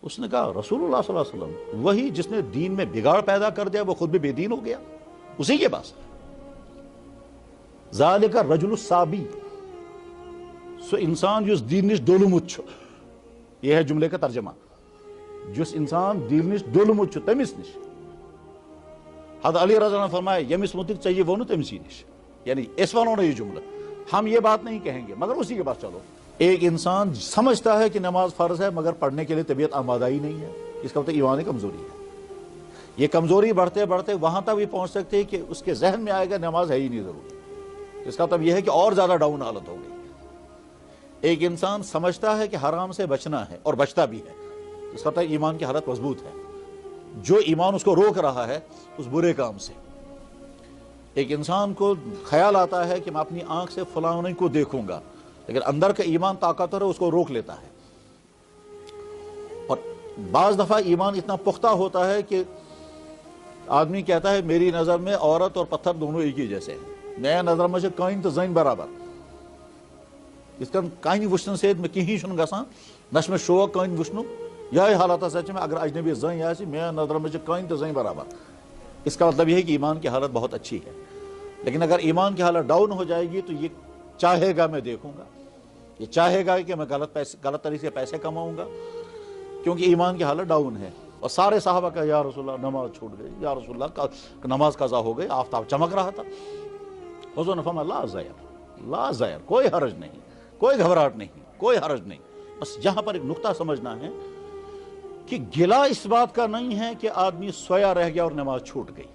اس نے کہا رسول اللہ صلی اللہ علیہ وسلم، وہی جس نے دین میں بگاڑ پیدا کر دیا وہ خود بھی بے دین ہو گیا، اسی کے پاس ذالک الرجل الصابی، سو انسان جس دین نش ڈولمت چھُ، یہ ہے جملے کا ترجمہ، جس انسان دین نش ڈولمت چھُ تمس نش، حضرت علی رضی اللہ عنہ فرمائے یمس متعلق چاہیے وہ تمسی نش، یعنی اس ونو یہ جملہ ہم یہ بات نہیں کہیں گے مگر اسی کے پاس چلو۔ ایک انسان سمجھتا ہے کہ نماز فرض ہے مگر پڑھنے کے لیے طبیعت آمادہ ہی نہیں ہے، اس کا مطلب ایمان کمزوری ہے۔ یہ کمزوری بڑھتے بڑھتے وہاں تک بھی پہنچ سکتے کہ اس کے ذہن میں آئے گا نماز ہے ہی نہیں ضروری، اس کا مطلب یہ ہے کہ اور زیادہ ڈاؤن حالت ہو گئی۔ ایک انسان سمجھتا ہے کہ حرام سے بچنا ہے اور بچتا بھی ہے، اس کا مطلب ایمان کی حالت مضبوط ہے، جو ایمان اس کو روک رہا ہے اس برے کام سے۔ ایک انسان کو خیال آتا ہے کہ میں اپنی آنکھ سے فلاں کو دیکھوں گا، لیکن اندر کا ایمان طاقتور ہے، اس کو روک لیتا ہے۔ اور بعض دفعہ ایمان اتنا پختہ ہوتا ہے کہ آدمی کہتا ہے میری نظر میں عورت اور پتھر دونوں ایک ہی جیسے ہیں، نیا نظر میں کہیں تو زین برابر، اس کا کہیں وچھن سے میں کہیں چھن گژھان نہ میں شوق کہیں وچھن، یہ حالت سچ میں اگر اجنبی زین آسہِ میری نظر میں کہیں تو زین برابر، اس کا مطلب یہ ہے کہ ایمان کی حالت بہت اچھی ہے۔ لیکن اگر ایمان کی حالت ڈاؤن ہو جائے گی تو یہ چاہے گا میں دیکھوں گا، یہ چاہے گا کہ میں غلط طریقے سے پیسے کماؤں گا، کیونکہ ایمان کی حالت ڈاؤن ہے۔ اور سارے صحابہ کا یا رسول اللہ نماز چھوٹ گئی، یا رسول اللہ نماز قضا ہو گئی، آفتاب چمک رہا تھا، حضور نے فرمایا لا ضیر، لا ضیر، کوئی حرج نہیں، کوئی گھبراہٹ نہیں، کوئی حرج نہیں۔ بس یہاں پر ایک نقطہ سمجھنا ہے کہ گلہ اس بات کا نہیں ہے کہ آدمی سویا رہ گیا اور نماز چھوٹ گئی،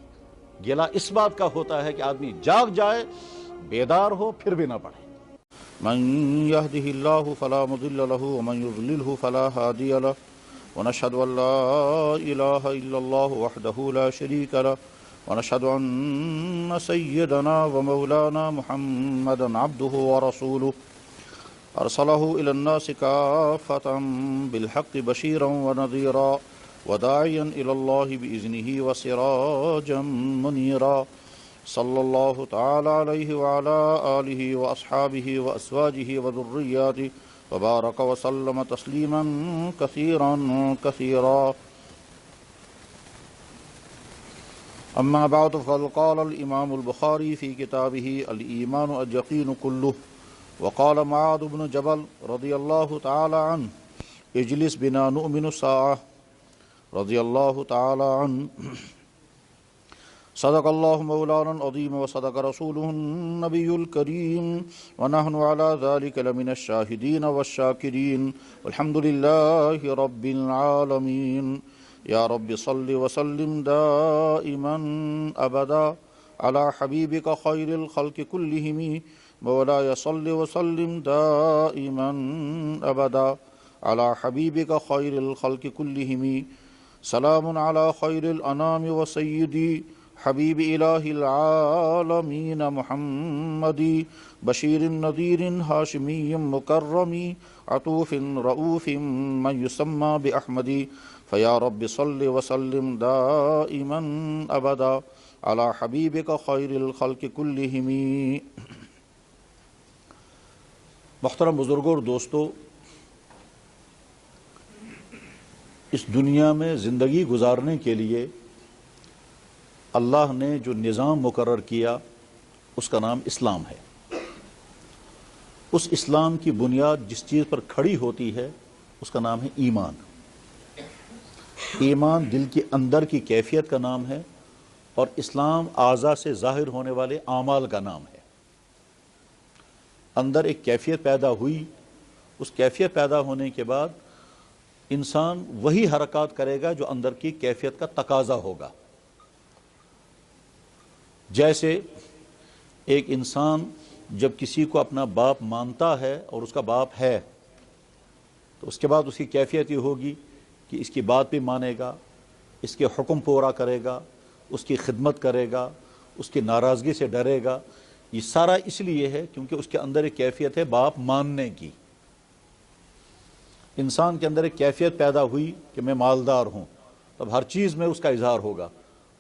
گلہ اس بات کا ہوتا ہے کہ آدمی جاگ جائے، بیدار ہو، پھر بھی نہ پڑھے۔ من يهده الله فلا مضل له ومن يضلله فلا هادي له ونشهد ان لا اله الا الله وحده لا شريك له ونشهد ان سيدنا ومولانا محمدا عبده ورسوله ارسله الى الناس كافة بالحق بشيرا ونذيرا وداعيا الى الله باذنه وسراجا منيرا صلی اللہ تعالی علیہ وعلا آلہ واصحابہ وازواجہ وذریاتہ وبارک وسلم تسلیما کثیرا کثیرا۔ اما بعد فقد قال الامام البخاری فی کتابہ الایمان اليقین کلہ، وقال معاذ بن جبل رضی اللہ تعالی عنہ اجلس بنا نؤمن الساعہ رضی اللہ تعالی عنہ۔ صدق اللہ مولانا العظیم وصدق رسولہ النبی الکریم ونحن علی ذلک لمن الشاہدین والشاکرین والحمد للہ رب العالمین۔ یا رب صل وسلم دائما ابدا علی حبیبک خیر الخلق کلہم، مولاي صل وسلم دائما ابدا علی حبیبک خیر الخلق کلہم۔ سلام علی خیر الانام وسیدی حبیب الہ العالمین محمدی، بشیر نذیر ہاشمی مکرمی، عطوف رؤوف من یسمى بأحمدی، فیا رب صل وسلم دائما ابدا علی حبیبک خیر الخلق کلہم۔ محترم بزرگوں اور دوستو، اس دنیا میں زندگی گزارنے کے لیے اللہ نے جو نظام مقرر کیا اس کا نام اسلام ہے۔ اس اسلام کی بنیاد جس چیز پر کھڑی ہوتی ہے اس کا نام ہے ایمان۔ ایمان دل کے اندر کی کیفیت کا نام ہے، اور اسلام اعضاء سے ظاہر ہونے والے اعمال کا نام ہے۔ اندر ایک کیفیت پیدا ہوئی، اس کیفیت پیدا ہونے کے بعد انسان وہی حرکات کرے گا جو اندر کی کیفیت کا تقاضا ہوگا۔ جیسے ایک انسان جب کسی کو اپنا باپ مانتا ہے اور اس کا باپ ہے تو اس کے بعد اس کی کیفیت یہ ہوگی کہ اس کی بات بھی مانے گا، اس کے حکم پورا کرے گا، اس کی خدمت کرے گا، اس کی ناراضگی سے ڈرے گا۔ یہ سارا اس لیے ہے کیونکہ اس کے اندر ایک کیفیت ہے باپ ماننے کی۔ انسان کے اندر ایک کیفیت پیدا ہوئی کہ میں مالدار ہوں، تب ہر چیز میں اس کا اظہار ہوگا،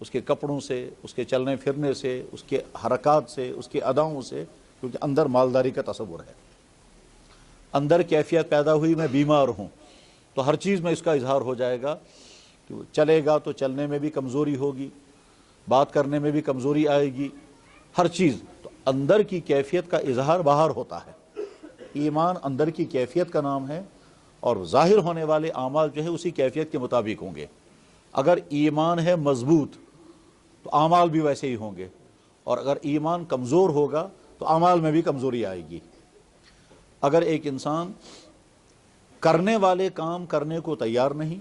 اس کے کپڑوں سے، اس کے چلنے پھرنے سے، اس کے حرکات سے، اس کے اداؤں سے، کیونکہ اندر مالداری کا تصور ہے۔ اندر کیفیت پیدا ہوئی میں بیمار ہوں، تو ہر چیز میں اس کا اظہار ہو جائے گا کہ وہ چلے گا تو چلنے میں بھی کمزوری ہوگی، بات کرنے میں بھی کمزوری آئے گی، ہر چیز۔ تو اندر کی کیفیت کا اظہار باہر ہوتا ہے۔ ایمان اندر کی کیفیت کا نام ہے، اور ظاہر ہونے والے اعمال جو ہے اسی کیفیت کے مطابق ہوں گے۔ اگر ایمان ہے مضبوط تو اعمال بھی ویسے ہی ہوں گے، اور اگر ایمان کمزور ہوگا تو اعمال میں بھی کمزوری آئے گی۔ اگر ایک انسان کرنے والے کام کرنے کو تیار نہیں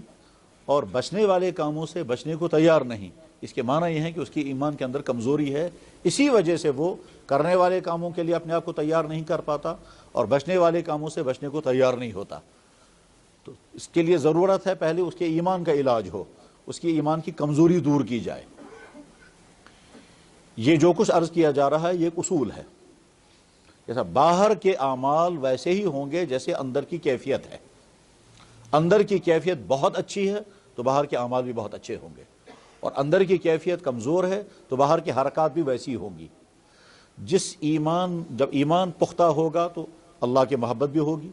اور بچنے والے کاموں سے بچنے کو تیار نہیں، اس کے معنی یہ ہے کہ اس کی ایمان کے اندر کمزوری ہے، اسی وجہ سے وہ کرنے والے کاموں کے لیے اپنے آپ کو تیار نہیں کر پاتا اور بچنے والے کاموں سے بچنے کو تیار نہیں ہوتا۔ تو اس کے لیے ضرورت ہے پہلے اس کے ایمان کا علاج ہو، اس کی ایمان کی کمزوری دور کی جائے۔ یہ جو کچھ عرض کیا جا رہا ہے یہ ایک اصول ہے، جیسا باہر کے اعمال ویسے ہی ہوں گے جیسے اندر کی کیفیت ہے۔ اندر کی کیفیت بہت اچھی ہے تو باہر کے اعمال بھی بہت اچھے ہوں گے، اور اندر کی کیفیت کمزور ہے تو باہر کی حرکات بھی ویسی ہوں گی۔ جب ایمان پختہ ہوگا تو اللہ کی محبت بھی ہوگی،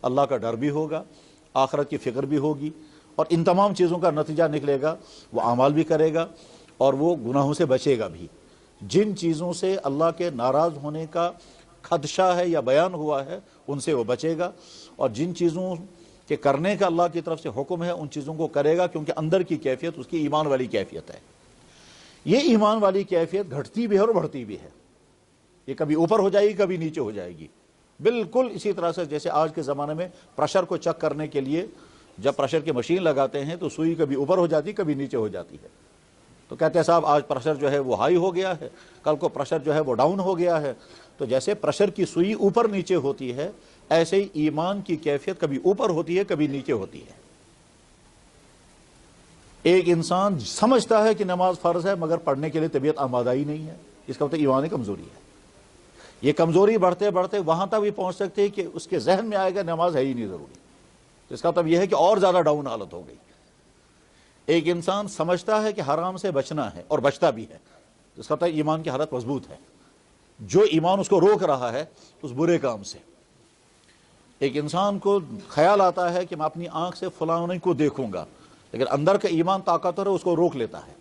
اللہ کا ڈر بھی ہوگا، آخرت کی فکر بھی ہوگی، اور ان تمام چیزوں کا نتیجہ نکلے گا وہ اعمال بھی کرے گا اور وہ گناہوں سے بچے گا بھی۔ جن چیزوں سے اللہ کے ناراض ہونے کا خدشہ ہے یا بیان ہوا ہے ان سے وہ بچے گا، اور جن چیزوں کے کرنے کا اللہ کی طرف سے حکم ہے ان چیزوں کو کرے گا، کیونکہ اندر کی کیفیت اس کی ایمان والی کیفیت ہے۔ یہ ایمان والی کیفیت گھٹتی بھی ہے اور بڑھتی بھی ہے، یہ کبھی اوپر ہو جائے گی کبھی نیچے ہو جائے گی، بالکل اسی طرح سے جیسے آج کے زمانے میں پریشر کو چیک کرنے کے لیے جب پریشر کی مشین لگاتے ہیں تو سوئی کبھی اوپر ہو جاتی کبھی نیچے ہو جاتی ہے، تو کہتے ہیں صاحب آج پریشر جو ہے وہ ہائی ہو گیا ہے، کل کو پریشر جو ہے وہ ڈاؤن ہو گیا ہے۔ تو جیسے پریشر کی سوئی اوپر نیچے ہوتی ہے، ایسے ہی ایمان کی کیفیت کبھی اوپر ہوتی ہے کبھی نیچے ہوتی ہے۔ ایک انسان سمجھتا ہے کہ نماز فرض ہے مگر پڑھنے کے لیے طبیعت آمادہ ہی نہیں ہے، اس کا مطلب ایمان کمزوری ہے۔ یہ کمزوری بڑھتے بڑھتے وہاں تک بھی پہنچ سکتے ہیں کہ اس کے ذہن میں آئے گا نماز ہے ہی نہیں ضروری، تو اس کا مطلب یہ ہے کہ اور زیادہ ڈاؤن حالت ہو گئی۔ ایک انسان سمجھتا ہے کہ حرام سے بچنا ہے اور بچتا بھی ہے، اس کا مطلب ایمان کی حالت مضبوط ہے۔ جو ایمان اس کو روک رہا ہے اس برے کام سے۔ ایک انسان کو خیال آتا ہے کہ میں اپنی آنکھ سے فلاں کو دیکھوں گا، لیکن اندر کا ایمان طاقتور ہے، اس کو روک لیتا ہے۔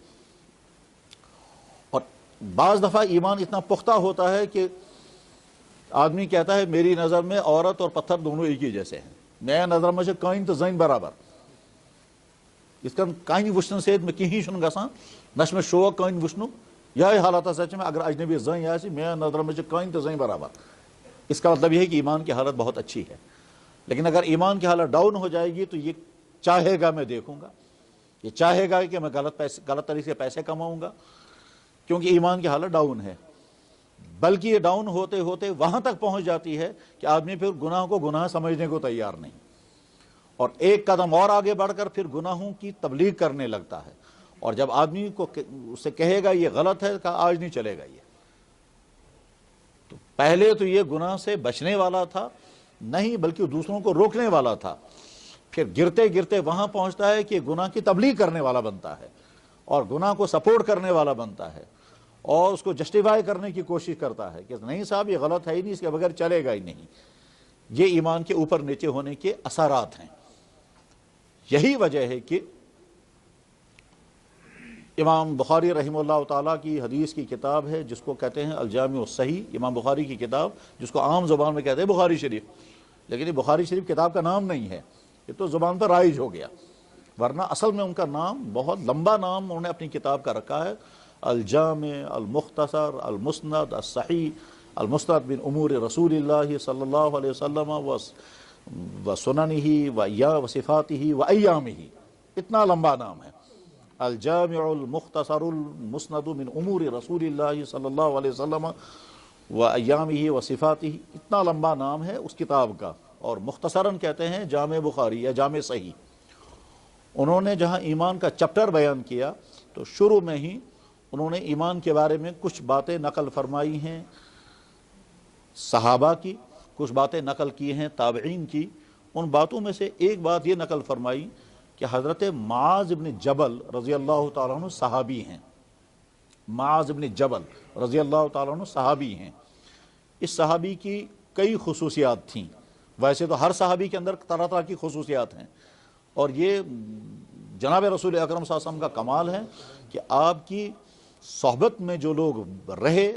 اور بعض دفعہ ایمان اتنا پختہ ہوتا ہے کہ آدمی کہتا ہے میری نظر میں عورت اور پتھر دونوں ایک ہی جیسے ہیں، میں نظر میں کہیں تو زین برابر، اس کا کہیں وچھن سید میں کہیں چھن گژھان نہ میں شوق کہیں وچھنو، یہ حالت سچ میں اگر اجنبی زین آسہِ میں نظر میں کہیں تو زین برابر۔ اس کا مطلب یہ ہے کہ ایمان کی حالت بہت اچھی ہے، لیکن اگر ایمان کی حالت ڈاؤن ہو جائے گی تو یہ چاہے گا میں دیکھوں گا، یہ چاہے گا کہ میں غلط طریقے سے پیسے کماؤں گا، کیونکہ ایمان کی حالت ڈاؤن ہے۔ بلکہ یہ ڈاؤن ہوتے ہوتے وہاں تک پہنچ جاتی ہے کہ آدمی پھر گناہ کو گناہ سمجھنے کو تیار نہیں، اور ایک قدم اور آگے بڑھ کر پھر گناہوں کی تبلیغ کرنے لگتا ہے، اور جب آدمی کو اسے کہے گا یہ غلط ہے کہا آج نہیں چلے گا یہ۔ تو پہلے تو یہ گناہ سے بچنے والا تھا نہیں بلکہ دوسروں کو روکنے والا تھا، پھر گرتے گرتے وہاں پہنچتا ہے کہ گناہ کی تبلیغ کرنے والا بنتا ہے اور گناہ کو سپورٹ کرنے والا بنتا ہے اور اس کو جسٹیفائی کرنے کی کوشش کرتا ہے کہ نہیں صاحب یہ غلط ہے ہی نہیں، اس کے بغیر چلے گا ہی نہیں۔ یہ ایمان کے اوپر نیچے ہونے کے اثرات ہیں۔ یہی وجہ ہے کہ امام بخاری رحمہ اللہ تعالیٰ کی حدیث کی کتاب ہے جس کو کہتے ہیں الجامع الصحیح، امام بخاری کی کتاب جس کو عام زبان میں کہتے ہیں بخاری شریف، لیکن یہ بخاری شریف کتاب کا نام نہیں ہے، یہ تو زبان پر رائج ہو گیا، ورنہ اصل میں ان کا نام بہت لمبا نام انہوں نے اپنی کتاب کا رکھا ہے، الجامع المختصر المسند الصحیح المستند من امور رسول اللہ صلی اللہ علیہ وسلم و سننہ و صفاتہ و ایامہ، اتنا لمبا نام ہے، الجامع المختصر المسند من امور رسول اللہ صلی اللہ علیہ وسلم و ایامہ و صفاتہ، اتنا لمبا نام ہے اس کتاب کا، اور مختصراً کہتے ہیں جامع بخاری یا جامع صحیح۔ انہوں نے جہاں ایمان کا چپٹر بیان کیا تو شروع میں ہی انہوں نے ایمان کے بارے میں کچھ باتیں نقل فرمائی ہیں صحابہ کی، کچھ باتیں نقل کی ہیں تابعین کی۔ ان باتوں میں سے ایک بات یہ نقل فرمائی کہ حضرت معاذ بن جبل رضی اللہ تعالیٰ عنہ صحابی ہیں، معاذ بن جبل رضی اللہ تعالیٰ عنہ صحابی ہیں۔ اس صحابی کی کئی خصوصیات تھیں، ویسے تو ہر صحابی کے اندر طرح طرح کی خصوصیات ہیں، اور یہ جناب رسول اکرم صلی اللہ علیہ وسلم کا کمال ہے کہ آپ کی صحبت میں جو لوگ رہے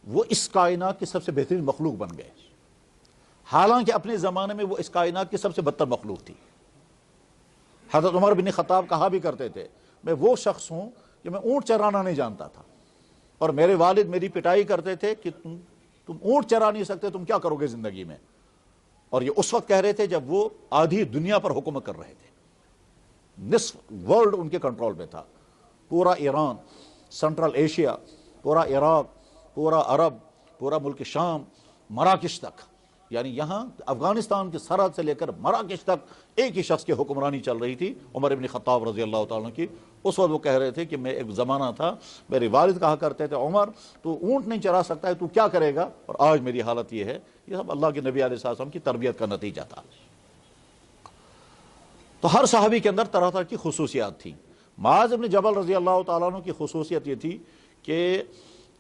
وہ اس کائنات کی سب سے بہترین مخلوق بن گئے، حالانکہ اپنے زمانے میں وہ اس کائنات کی سب سے بدتر مخلوق تھی۔ حضرت عمر بن خطاب کہا بھی کرتے تھے میں وہ شخص ہوں کہ میں اونٹ چرانا نہیں جانتا تھا، اور میرے والد میری پٹائی کرتے تھے کہ تم اونٹ چرا نہیں سکتے، تم کیا کرو گے زندگی میں؟ اور یہ اس وقت کہہ رہے تھے جب وہ آدھی دنیا پر حکومت کر رہے تھے، نصف ورلڈ ان کے کنٹرول میں تھا، پورا ایران، سنٹرل ایشیا، پورا عراق، پورا عرب، پورا ملک شام، مراکش تک، یعنی یہاں افغانستان کی سرحد سے لے کر مراکش تک ایک ہی شخص کی حکمرانی چل رہی تھی، عمر بن خطاب رضی اللہ تعالیٰ کی۔ اس وقت وہ کہہ رہے تھے کہ میں ایک زمانہ تھا میرے والد کہا کرتے تھے عمر تو اونٹ نہیں چرا سکتا ہے تو کیا کرے گا، اور آج میری حالت یہ ہے۔ یہ سب اللہ کے نبی علیہ السلام کی تربیت کا نتیجہ تھا۔ تو ہر صحابی کے اندر طرح طرح کی خصوصیات تھیں۔ معاذ بن جبل رضی اللہ تعالیٰ عنہ کی خصوصیت یہ تھی کہ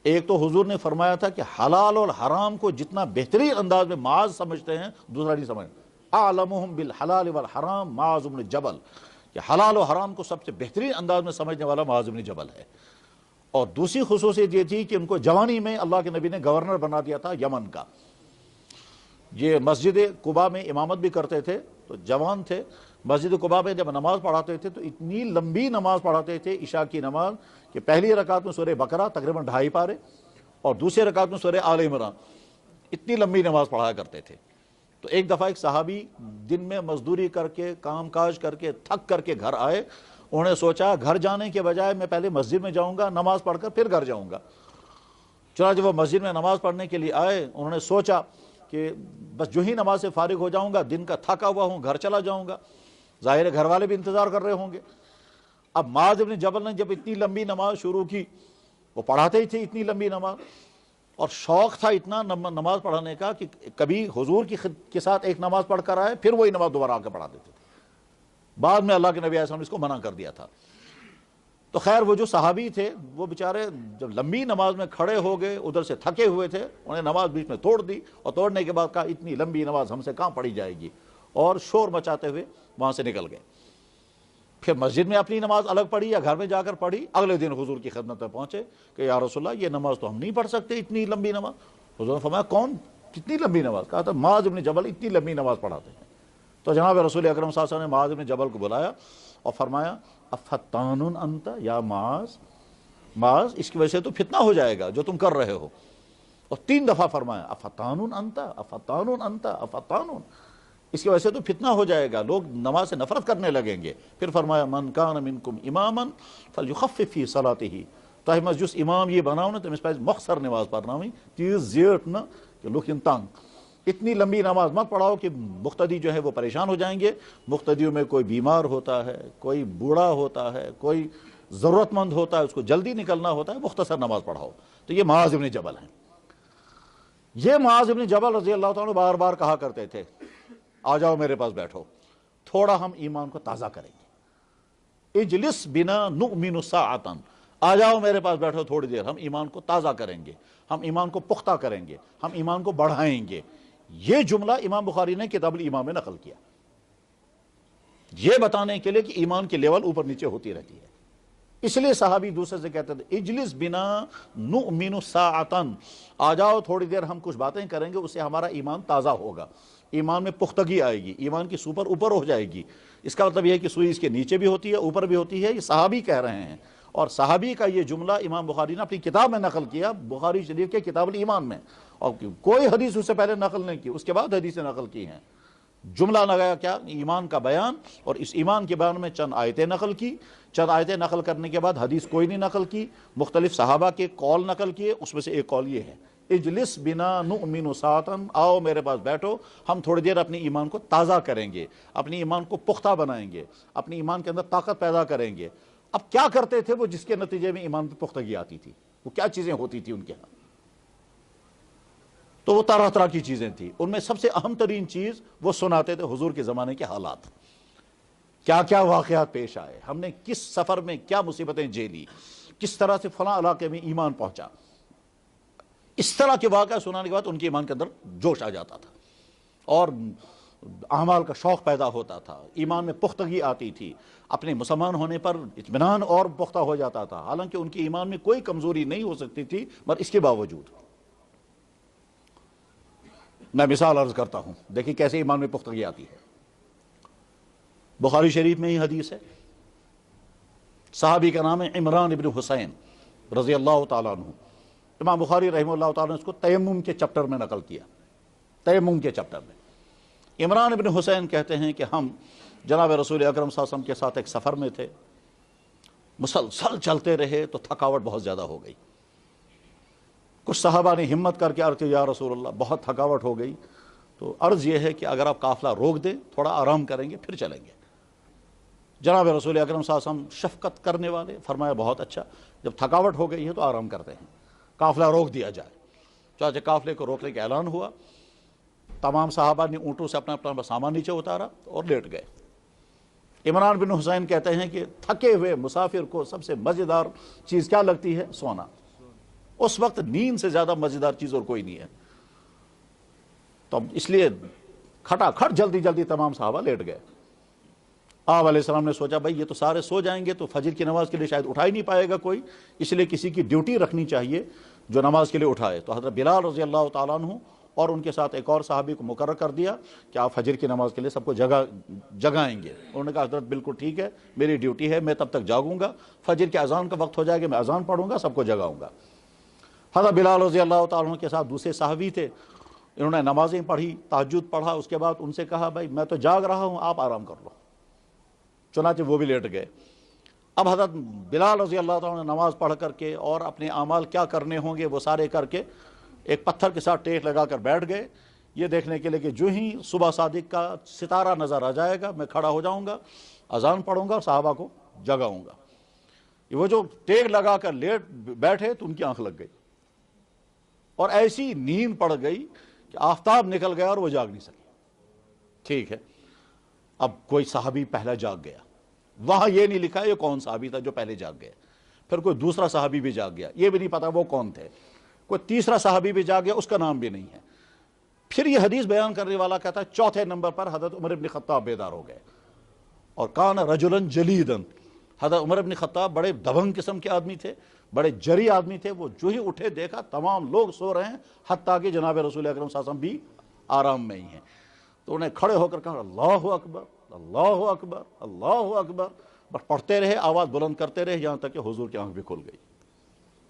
ایک تو حضور نے فرمایا تھا کہ حلال اور حرام کو جتنا بہترین انداز میں معاذ سمجھتے ہیں دوسرا نہیں سمجھتے، اعلمہم بالحلال والحرام معاذ بن جبل، کہ حلال و حرام کو سب سے بہترین انداز میں سمجھنے والا معاذ بن جبل ہے۔ اور دوسری خصوصیت یہ تھی کہ ان کو جوانی میں اللہ کے نبی نے گورنر بنا دیا تھا یمن کا۔ یہ مسجد قباء میں امامت بھی کرتے تھے، تو جوان تھے، مسجد قباء میں جب نماز پڑھاتے تھے تو اتنی لمبی نماز پڑھاتے تھے عشاء کی نماز کہ پہلی رکعت میں سورہ بقرہ تقریباً 2.5 پارے اور دوسری رکعت میں سورہ آل عمران، اتنی لمبی نماز پڑھایا کرتے تھے۔ تو ایک دفعہ ایک صحابی دن میں مزدوری کر کے کام کاج کر کے تھک کر کے گھر آئے، انہوں نے سوچا گھر جانے کے بجائے میں پہلے مسجد میں جاؤں گا، نماز پڑھ کر پھر گھر جاؤں گا۔ چنانچہ وہ مسجد میں نماز پڑھنے کے لیے آئے، انہوں نے سوچا کہ بس جو ہی نماز سے فارغ ہو جاؤں گا، دن کا تھکا ہوا ہوں، گھر چلا جاؤں گا، ظاہر ہے گھر والے بھی انتظار کر رہے ہوں گے۔ اب معاذ بن جبل نے جب اتنی لمبی نماز شروع کی، وہ پڑھاتے ہی تھے اتنی لمبی نماز، اور شوق تھا اتنا نماز پڑھانے کا کہ کبھی حضور کے ساتھ ایک نماز پڑھ کر آئے پھر وہی نماز دوبارہ آ کے پڑھا دیتے تھے۔ بعد میں اللہ کے نبی علیہ السلام نے اس کو منع کر دیا تھا۔ تو خیر وہ جو صحابی تھے وہ بیچارے جب لمبی نماز میں کھڑے ہو گئے، ادھر سے تھکے ہوئے تھے، انہیں نماز بیچ میں توڑ دی، اور توڑنے کے بعد کہا اتنی لمبی نماز ہم سے کہاں پڑھی جائے گی، اور شور مچاتے ہوئے وہاں سے نکل گئے۔ پھر مسجد میں اپنی نماز الگ پڑھی یا گھر میں جا کر پڑھی، اگلے دن حضور کی خدمت میں پہنچے کہ یا رسول اللہ یہ نماز تو ہم نہیں پڑھ سکتے اتنی لمبی نماز۔ حضور نے فرمایا کون کتنی لمبی نماز؟ کہا تھا معاذ بن جبل اتنی لمبی نماز پڑھاتے ہیں۔ تو جناب رسول اکرم صلی اللہ علیہ وسلم نے معاذ بن جبل کو بلایا اور فرمایا افتان انت یا معاذ، معاذ اس کی وجہ سے تو فتنہ ہو جائے گا جو تم کر رہے ہو۔ اور 3 دفعہ فرمایا افتان انت افتان انت افتان، اس کی وجہ سے تو فتنہ ہو جائے گا، لوگ نماز سے نفرت کرنے لگیں گے۔ پھر فرمایا من کان منکم اماما فلیخفف فی صلاتہ، تۄہہِ منٛز یُس امام یہ بناو نا تٔمِس پزِ مۄخصر نماز پرناوٕنۍ، تیٖژ زیٖٹھ نہٕ کہ لُکھ یِن تنگ۔ اتنی لمبی نماز مت پڑھاؤ کہ مقتدی جو ہے وہ پریشان ہو جائیں گے۔ مقتدیوں میں کوئی بیمار ہوتا ہے، کوئی بوڑھا ہوتا ہے، کوئی ضرورت مند ہوتا ہے، اس کو جلدی نکلنا ہوتا ہے، مختصر نماز پڑھاؤ۔ تو یہ معاذ بن جبل ہیں۔ یہ معاذ بن جبل رضی اللہ تعالیٰ بار بار کہا کرتے تھے آ جاؤ میرے پاس بیٹھو، تھوڑا ہم ایمان کو تازہ کریں گے، اجلس بنا نؤمن ساعتا، آ جاؤ میرے پاس بیٹھو تھوڑی دیر، ہم ایمان کو تازہ کریں گے، ہم ایمان کو پختہ کریں گے، ہم ایمان کو بڑھائیں گے۔ یہ جملہ امام بخاری نے کتاب الایمان میں نقل کیا، یہ بتانے کے لیے کہ ایمان کی لیول اوپر نیچے ہوتی رہتی ہے۔ اس لیے صحابی دوسرے سے کہتے تھے اجلس بنا نؤمن ساعتا، آ جاؤ تھوڑی دیر ہم کچھ باتیں کریں گے، اس سے ہمارا ایمان تازہ ہوگا، ایمان میں پختگی آئے گی، ایمان کی سوپر اوپر ہو جائے گی۔ اس کا مطلب یہ ہے کہ سوئی اس کے نیچے بھی ہوتی ہے اوپر بھی ہوتی ہے، یہ صحابی کہہ رہے ہیں۔ اور صحابی کا یہ جملہ امام بخاری نے اپنی کتاب میں نقل کیا، بخاری شریف کے کتاب الایمان میں، اور کوئی حدیث اس سے پہلے نقل نہیں کی، اس کے بعد حدیثیں نقل کی ہیں۔ جملہ لگایا کیا؟ ایمان کا بیان، اور اس ایمان کے بیان میں چند آیتیں نقل کی، چند آیتیں نقل کرنے کے بعد حدیث کوئی نہیں نقل کی، مختلف صحابہ کے قول نقل کیے، اس میں سے ایک قول یہ ہے اجلس بنا نؤمن ساعتا، آؤ میرے پاس بیٹھو، ہم تھوڑی دیر اپنی ایمان کو تازہ کریں گے، اپنی ایمان کو پختہ بنائیں گے، اپنی ایمان کے اندر طاقت پیدا کریں گے۔ اب کیا کرتے تھے وہ جس کے نتیجے میں ایمان پہ پختگی آتی تھی؟ وہ کیا چیزیں ہوتی تھی ان کے ہاں؟ تو وہ طرح طرح کی چیزیں تھیں، ان میں سب سے اہم ترین چیز وہ سناتے تھے حضور کے زمانے کے حالات، کیا کیا واقعات پیش آئے، ہم نے کس سفر میں کیا مصیبتیں جھیلی، کس طرح سے فلاں علاقے میں ایمان پہنچا۔ اس طرح کے واقعہ سنانے کے بعد ان کے ایمان کے اندر جوش آ جاتا تھا، اور اعمال کا شوق پیدا ہوتا تھا، ایمان میں پختگی آتی تھی، اپنے مسلمان ہونے پر اطمینان اور پختہ ہو جاتا تھا، حالانکہ ان کی ایمان میں کوئی کمزوری نہیں ہو سکتی تھی، مگر اس کے باوجود میں مثال عرض کرتا ہوں، دیکھیں کیسے ایمان میں پختگی آتی ہے۔ بخاری شریف میں ہی حدیث ہے، صحابی کا نام ہے عمران ابن حسین رضی اللہ تعالیٰ عنہ۔ امام بخاری رحمہ اللہ تعالیٰ نے اس کو تیمم کے چپٹر میں نقل کیا، تیمم کے چپٹر میں۔ عمران ابن حسین کہتے ہیں کہ ہم جناب رسول اکرم صلی اللہ علیہ وسلم کے ساتھ ایک سفر میں تھے، مسلسل چلتے رہے تو تھکاوٹ بہت زیادہ ہو گئی۔ کچھ صحابہ نے ہمت کر کے عرض کیا، یا رسول اللہ بہت تھکاوٹ ہو گئی، تو عرض یہ ہے کہ اگر آپ قافلہ روک دیں، تھوڑا آرام کریں گے، پھر چلیں گے۔ جناب رسول اکرم صلی اللہ علیہ وسلم شفقت کرنے والے، فرمایا بہت اچھا، جب تھکاوٹ ہو گئی ہے تو آرام کرتے ہیں، قافلہ روک دیا جائے۔ چنانچہ قافلے کو روکنے کا اعلان ہوا، تمام صحابہ نے اونٹوں سے اپنا اپنا سامان نیچے اتارا اور لیٹ گئے۔ عمران بن حسین کہتے ہیں کہ تھکے ہوئے مسافر کو سب سے مزیدار چیز کیا لگتی ہے؟ سونا۔ اس وقت نیند سے زیادہ مزیدار چیز اور کوئی نہیں ہے، تو اس لیے کھٹا کھٹ جلدی جلدی تمام صحابہ لیٹ گئے۔ آپ علیہ السلام نے سوچا بھائی یہ تو سارے سو جائیں گے تو فجر کی نماز کے لیے شاید اٹھا ہی نہیں پائے گا کوئی، اس لیے کسی کی ڈیوٹی رکھنی چاہیے جو نماز کے لیے اٹھائے۔ تو حضرت بلال رضی اللہ تعالیٰ عنہ اور ان کے ساتھ ایک اور صحابی کو مقرر کر دیا کہ آپ فجر کی نماز کے لیے سب کو جگائیں گے۔ انہوں نے کہا حضرت بالکل ٹھیک ہے، میری ڈیوٹی ہے، میں تب تک جاگوں گا، فجر کے اذان کا وقت ہو جائے گا میں اذان پڑھوں گا، سب کو جگاؤں گا۔ حضرت بلال رضی اللہ تعالیٰ عنہ کے ساتھ دوسرے صحابی تھے، انہوں نے نمازیں پڑھی، تہجد پڑھا، اس کے بعد ان سے کہا بھائی میں تو جاگ رہا ہوں، آپ آرام کر لو۔ چنانچہ وہ بھی لیٹ گئے۔ اب حضرت بلال رضی اللہ تعالیٰ نے نماز پڑھ کر کے اور اپنے اعمال کیا کرنے ہوں گے وہ سارے کر کے ایک پتھر کے ساتھ ٹیک لگا کر بیٹھ گئے، یہ دیکھنے کے لیے کہ جو ہی صبح صادق کا ستارہ نظر آ جائے گا میں کھڑا ہو جاؤں گا، اذان پڑھوں گا اور صحابہ کو جگاؤں گا۔ وہ جو ٹیک لگا کر لیٹ بیٹھے تو ان کی آنکھ لگ گئی اور ایسی نیند پڑ گئی کہ آفتاب نکل گیا اور وہ جاگ نہیں سکے۔ ٹھیک ہے، اب کوئی صحابی پہلا جاگ گیا، وہاں یہ نہیں لکھا یہ کون صحابی تھا جو پہلے جاگ گیا، پھر کوئی دوسرا صحابی بھی جاگ گیا، یہ بھی نہیں پتا وہ کون تھے، کوئی تیسرا صحابی بھی جاگ گیا، اس کا نام بھی نہیں ہے۔ پھر یہ حدیث بیان کرنے والا کہتا ہے چوتھے نمبر پر حضرت عمر بن خطاب بیدار ہو گئے، اور کان رجلا جلیدا، حضرت عمر بن خطاب بڑے دبنگ قسم کے آدمی تھے، بڑے جری آدمی تھے، وہ جو ہی اٹھے دیکھا تمام لوگ سو رہے ہیں، حتیٰ کہ جناب رسول اکرم صلی اللہ علیہ وسلم بھی آرام میں ہی ہیں، تو انہیں کھڑے ہو کر کہا اللہ اکبر اللہ اکبر اللہ اکبر، بس پڑھتے رہے، آواز بلند کرتے رہے، یہاں تک کہ حضور کی آنکھ بھی کھل گئی۔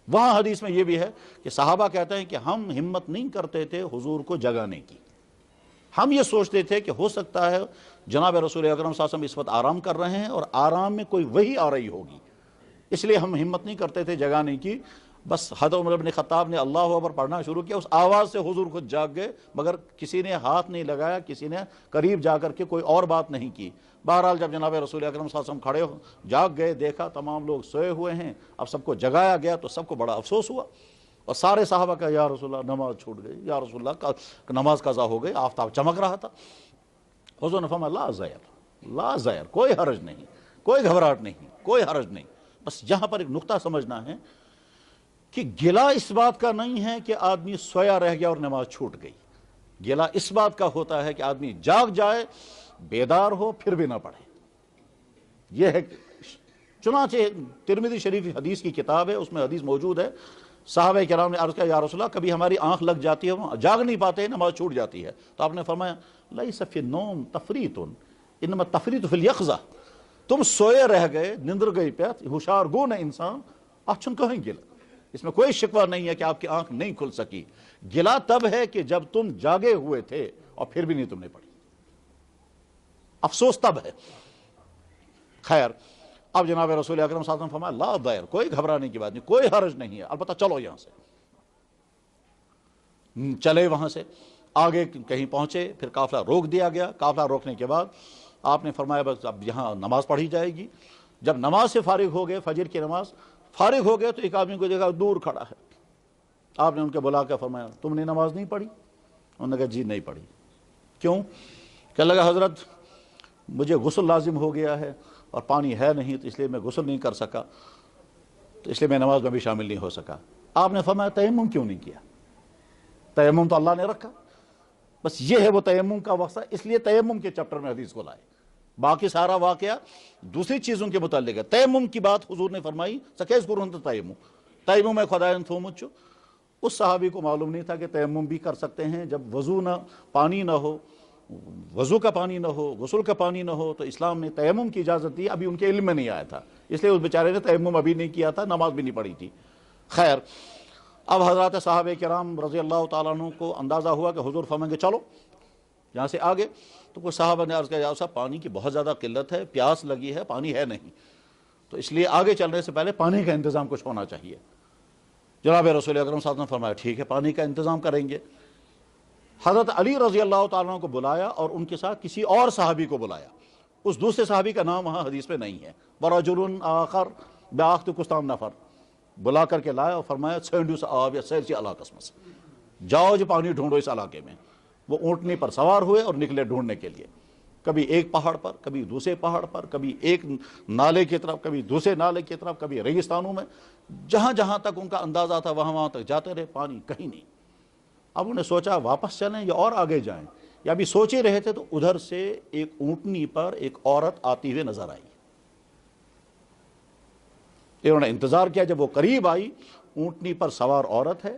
وہاں حدیث میں یہ بھی ہے کہ صحابہ کہتے ہیں کہ ہم ہمت نہیں کرتے تھے حضور کو جگانے کی، ہم یہ سوچتے تھے کہ ہو سکتا ہے جناب رسول اکرم صلی اللہ علیہ وسلم اس وقت آرام کر رہے ہیں اور آرام میں کوئی وحی آ رہی ہوگی، اس لیے ہم ہمت نہیں کرتے تھے جگانے کی۔ بس حضرت عمر بن خطاب نے اللہ اکبر پڑھنا شروع کیا، اس آواز سے حضور خود جاگ گئے، مگر کسی نے ہاتھ نہیں لگایا، کسی نے قریب جا کر کے کوئی اور بات نہیں کی۔ بہرحال جب جناب رسول اکرم صلی اللہ علیہ وسلم کھڑے جاگ گئے، دیکھا تمام لوگ سوئے ہوئے ہیں، اب سب کو جگایا گیا تو سب کو بڑا افسوس ہوا، اور سارے صحابہ کا یا رسول اللہ نماز چھوٹ گئی، یا رسول اللہ نماز قضا ہو گئی، آفتاب چمک رہا تھا۔ حضور نے فرمایا لا ضیر لا ضیر، کوئی حرج نہیں، کوئی گھبراہٹ نہیں، کوئی حرج نہیں۔ بس یہاں پر ایک نقطہ سمجھنا ہے کہ گلہ اس بات کا نہیں ہے کہ آدمی سویا رہ گیا اور نماز چھوٹ گئی، گلہ اس بات کا ہوتا ہے کہ آدمی جاگ جائے، بیدار ہو، پھر بھی نہ پڑھے۔ یہ ہے چنانچہ ترمذی شریف حدیث کی کتاب ہے، اس میں حدیث موجود ہے، صحابہ کرام نے عرض کیا یا رسول اللہ کبھی ہماری آنکھ لگ جاتی ہے، جاگ نہیں پاتے، نماز چھوٹ جاتی ہے، تو آپ نے فرمایا لیس فی النوم تفریط انما التفریط فی الیقظہ، تم سوئے رہ گئے، نندر گئی پہ، ہوشیار گو نہ انسان، اچھن کہیں گلا، اس میں کوئی شکوہ نہیں ہے کہ آپ کی آنکھ نہیں کھل سکی، گلا تب ہے کہ جب تم جاگے ہوئے تھے اور پھر بھی نہیں تم نے پڑھی، افسوس تب ہے۔ خیر، اب جناب رسول اکرم صلی اللہ علیہ وسلم فرمایا لا ضیر، کوئی گھبرانے کی بات نہیں، کوئی حرج نہیں ہے، البتہ چلو یہاں سے۔ چلے وہاں سے آگے کہیں پہنچے، پھر قافلہ روک دیا گیا، قافلہ روکنے کے بعد آپ نے فرمایا بس اب یہاں نماز پڑھی جائے گی۔ جب نماز سے فارغ ہو گئے، فجر کی نماز فارغ ہو گئے، تو ایک آدمی کو دیکھا دور کھڑا ہے، آپ نے ان کے بلا کے فرمایا تم نے نماز نہیں پڑھی؟ انہوں نے کہا جی نہیں پڑھی۔ کیوں؟ کہنے لگا حضرت مجھے غسل لازم ہو گیا ہے اور پانی ہے نہیں، تو اس لیے میں غسل نہیں کر سکا، تو اس لیے میں نماز میں بھی شامل نہیں ہو سکا۔ آپ نے فرمایا تیمم کیوں نہیں کیا؟ تیمم تو اللہ نے رکھا، بس یہ ہے وہ تیمم کا وقت، اس لیے تیمم کے چیپٹر میں حدیث کو لائے، باقی سارا واقعہ دوسری چیزوں کے متعلق ہے۔ تیمم کی بات حضور نے فرمائی، سکیز قرون تیمم تیمم خدائن تھومچ، اس صحابی کو معلوم نہیں تھا کہ تیمم بھی کر سکتے ہیں جب وضو نہ، پانی نہ ہو، وضو کا پانی نہ ہو، غسل کا پانی نہ ہو، تو اسلام نے تیمم کی اجازت دی، ابھی ان کے علم میں نہیں آیا تھا، اس لیے اس بیچارے نے تیمم ابھی نہیں کیا تھا، نماز بھی نہیں پڑھی تھی۔ خیر، اب حضرات صحابہ کرام رضی اللہ تعالیٰ عنہ کو اندازہ ہوا کہ حضور فرمائیں گے چلو یہاں سے آگے، تو کوئی صحابہ نے عرض کیا یا صاحب پانی کی بہت زیادہ قلت ہے، پیاس لگی ہے، پانی ہے نہیں، تو اس لیے آگے چلنے سے پہلے پانی کا انتظام کچھ ہونا چاہیے۔ جناب رسول اکرم صلی اللہ علیہ وسلم نے فرمایا ٹھیک ہے، پانی کا انتظام کریں گے۔ حضرت علی رضی اللہ تعالیٰ عنہ کو بلایا اور ان کے ساتھ کسی اور صحابی کو بلایا، اس دوسرے صحابی کا نام وہاں حدیث میں نہیں ہے، ورجل آخر بیاخت کستام نفر، بلا کر کے لایا اور فرمایا سینڈو سے آب یا سیل سی علاقہ سے جاؤ جو پانی ڈھونڈو اس علاقے میں۔ وہ اونٹنی پر سوار ہوئے اور نکلے ڈھونڈنے کے لیے، کبھی ایک پہاڑ پر، کبھی دوسرے پہاڑ پر، کبھی ایک نالے کی طرف، کبھی دوسرے نالے کی طرف، کبھی ریگستانوں میں، جہاں جہاں تک ان کا اندازہ تھا وہاں تک جاتے رہے، پانی کہیں نہیں۔ اب انہیں سوچا واپس چلیں یا اور آگے جائیں، یا ابھی سوچ ہی رہے تھے تو ادھر سے ایک اونٹنی پر ایک عورت آتی ہوئے نظر آئی۔ انہوں نے انتظار کیا، جب وہ قریب آئی، اونٹنی پر سوار عورت ہے،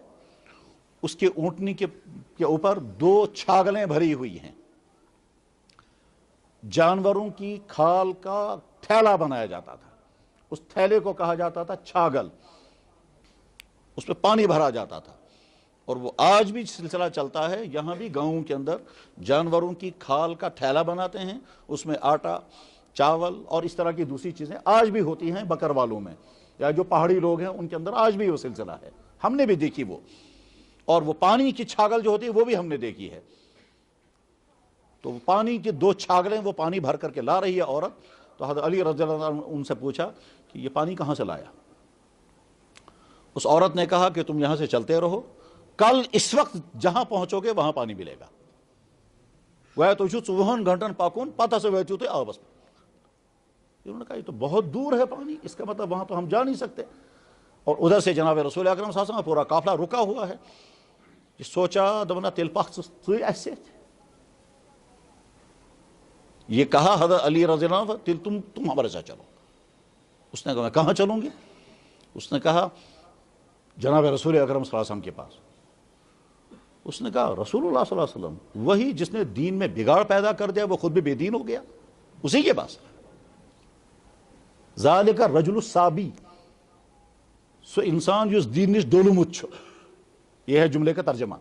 اس کے اونٹنی کے اوپر 2 چھاگلیں بھری ہوئی ہیں، جانوروں کی کھال کا تھیلا بنایا جاتا تھا، اس تھیلے کو کہا جاتا تھا چھاگل، اس پہ پانی بھرا جاتا تھا، اور وہ آج بھی سلسلہ چلتا ہے، یہاں بھی گاؤں کے اندر جانوروں کی کھال کا تھیلا بناتے ہیں، اس میں آٹا، چاول اور اس طرح کی دوسری چیزیں آج بھی ہوتی ہیں بکر والوں میں، یا جو پہاڑی لوگ ہیں ان کے اندر آج بھی وہ سلسلہ ہے، ہم نے بھی دیکھی وہ، اور وہ پانی کی چھاگل جو ہوتی ہے وہ بھی ہم نے دیکھی ہے۔ تو پانی کی 2 چھاگلیں وہ پانی بھر کر کے لا رہی ہے عورت، تو حضرت علی رضی اللہ عنہ ان سے پوچھا کہ یہ پانی کہاں سے لایا؟ اس عورت نے کہا کہ تم یہاں سے چلتے رہو، کل اس وقت جہاں پہنچو گے وہاں پانی ملے گا۔ وہ تو 24 گھنٹن پاکون پتہ سے وہ چوتے آبس میں، انہوں نے کہا یہ تو بہت دور ہے پانی، اس کا مطلب وہاں تو ہم جا نہیں سکتے۔ اور ادھر سے جناب رسول اکرم صلی اللہ علیہ وسلم پورا قافلہ رکا ہوا ہے، سوچا دبنا تیل پخ ایسے، یہ کہا حضرت علی رضی اللہ عنہ تم ہمارے ساتھ چلو۔ اس نے کہا میں کہاں چلوں گی؟ اس نے کہا جناب رسول اکرم صلی اللہ علیہ وسلم کے پاس۔ اس نے کہا رسول اللہ صلی اللہ علیہ وسلم، وہی جس نے دین میں بگاڑ پیدا کر دیا، وہ خود بھی بے دین ہو گیا، اسی کے پاس۔ ذالک الرجل الصابی، سو انسان جس دین نش ڈولمت چھُ، یہ ہے جملے کا ترجمہ،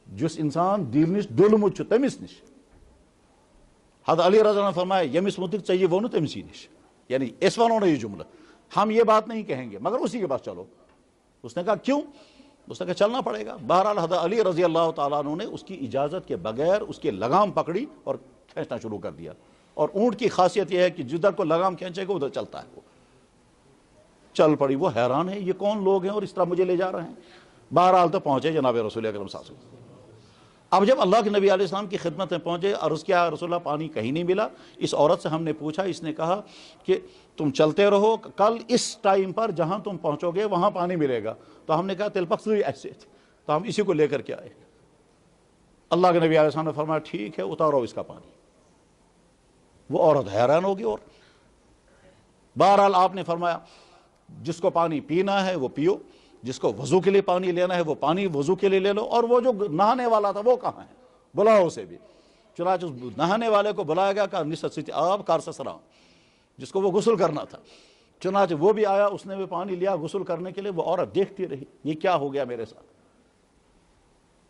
جس انسان دین نش ڈولمت چھُ تمس نش۔ حضرت علی رضی اللہ عنہ فرمایا یمس متعلق چاہیے وہ تمسی نش، یعنی اس ونو یہ جملہ، ہم یہ بات نہیں کہیں گے مگر اسی کے پاس چلو۔ اس نے کہا کیوں؟ اس نے کہا چلنا پڑے گا۔ بہرحال حضرت علی رضی اللہ تعالیٰ عنہ نے اس کی اجازت کے بغیر اس کی لگام پکڑی اور کھینچنا شروع کر دیا، اور اونٹ کی خاصیت یہ ہے کہ جدھر کو لگام کھینچے گا ادھر چلتا ہے، وہ چل پڑی۔ وہ حیران ہے یہ کون لوگ ہیں اور اس طرح مجھے لے جا رہے ہیں۔ بہرحال تو پہنچے جناب رسول اکرم صلی اللہ علیہ وسلم۔ اب جب اللہ کے نبی علیہ السلام کی خدمت میں پہنچے، عرض کیا رسول اللہ پانی کہیں نہیں ملا۔ اس عورت سے ہم نے پوچھا، اس نے کہا کہ تم چلتے رہو، کل اس ٹائم پر جہاں تم پہنچو گے وہاں پانی ملے گا۔ تو ہم نے کہا تلپخوی ایسے، تو ہم اسی کو لے کر کے آئے۔ اللہ کے نبی علیہ السلام نے فرمایا ٹھیک ہے اتارو اس کا پانی۔ وہ عورت حیران ہوگی، اور بہرحال آپ نے فرمایا جس کو پانی پینا ہے وہ پیو، جس کو وضو کے لیے پانی لینا ہے وہ پانی وضو کے لیے لے لو، اور وہ جو نہانے والا تھا وہ کہاں ہے؟ بلاؤ اسے بھی۔ چنانچہ نہانے والے کو بلایا گیا، کہا نسست آب کار سسرا، جس کو وہ غسل کرنا تھا۔ چنانچہ وہ بھی آیا، اس نے بھی پانی لیا غسل کرنے کے لیے۔ وہ عورت دیکھتی رہی یہ کیا ہو گیا میرے ساتھ،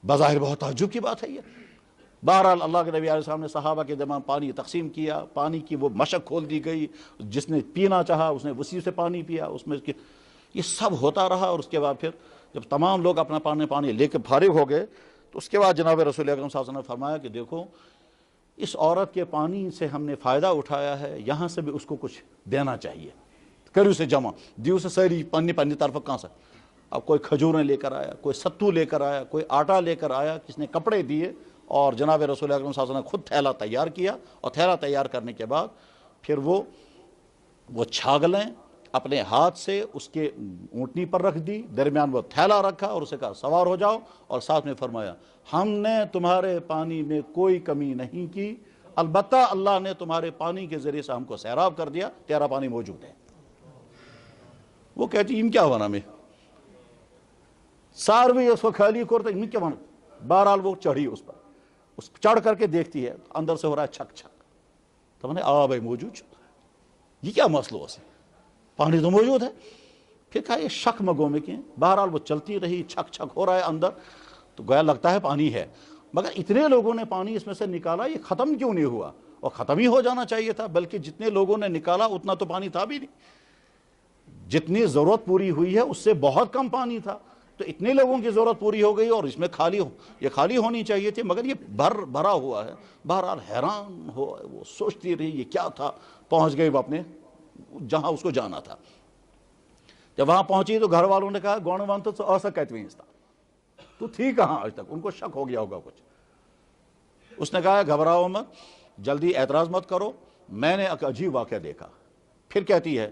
بظاہر بہت تعجب کی بات ہے یہ۔ بہرحال اللہ کے نبی علیہ السلام نے صحابہ کے درمیان پانی تقسیم کیا، پانی کی وہ مشق کھول دی گئی، جس نے پینا چاہا اس نے اسی سے پانی پیا، اس میں یہ سب ہوتا رہا۔ اور اس کے بعد پھر جب تمام لوگ اپنا پانی لے کے فارغ ہو گئے، تو اس کے بعد جناب رسول اکرم صلی اللہ علیہ وسلم نے فرمایا کہ دیکھو اس عورت کے پانی سے ہم نے فائدہ اٹھایا ہے، یہاں سے بھی اس کو کچھ دینا چاہیے، کریو سے جمع دیو سے ساری پنی طرف کہاں سے۔ اب کوئی کھجوریں لے کر آیا، کوئی ستو لے کر آیا، کوئی آٹا لے کر آیا، کس نے کپڑے دیے، اور جناب رسول اکرم صلی اللہ علیہ وسلم نے خود تھیلا تیار کیا، اور تھیلا تیار کرنے کے بعد پھر وہ چھاگلیں اپنے ہاتھ سے اس کے اونٹنی پر رکھ دی، درمیان وہ تھیلا رکھا اور اسے کہا سوار ہو جاؤ، اور ساتھ میں فرمایا ہم نے تمہارے پانی میں کوئی کمی نہیں کی، البتہ اللہ نے تمہارے پانی کے ذریعے سے ہم کو سیراب کر دیا، تیرا پانی موجود ہے۔ وہ کہتی ان کیا ہونا میں ساروی اس کو خالی کرتا ان کیا ہونا۔ بہرحال وہ چڑھی اس پر، اس چڑھ کر کے دیکھتی ہے اندر سے ہو رہا ہے چھک چھک، تو نے آب ہے موجود، یہ کیا مسئلہ ہے، پانی تو موجود ہے۔ پھر کہا یہ شک مگو میں کیے، بہرحال وہ چلتی رہی، چھک چھک ہو رہا ہے اندر، تو گویا لگتا ہے پانی ہے، مگر اتنے لوگوں نے پانی اس میں سے نکالا، یہ ختم کیوں نہیں ہوا؟ اور ختم ہی ہو جانا چاہیے تھا، بلکہ جتنے لوگوں نے نکالا اتنا تو پانی تھا بھی نہیں، جتنی ضرورت پوری ہوئی ہے اس سے بہت کم پانی تھا، تو اتنے لوگوں کی ضرورت پوری ہو گئی اور اس میں یہ خالی ہونی چاہیے تھی، مگر یہ بھرا ہوا ہے۔ بہرحال حیران ہو، وہ سوچتی رہی یہ کیا تھا، پہنچ گئی وہ اپنے جہاں اس کو جانا تھا۔ جب وہاں پہنچی تو گھر والوں نے کہا گونوانت تو ایسا کہتے ہیں، تو تھی کہاں آج تک، ان کو شک ہو گیا ہوگا کچھ۔ اس نے کہا گھبراؤ مت، جلدی اعتراض مت کرو، میں نے ایک عجیب واقعہ دیکھا۔ پھر کہتی ہے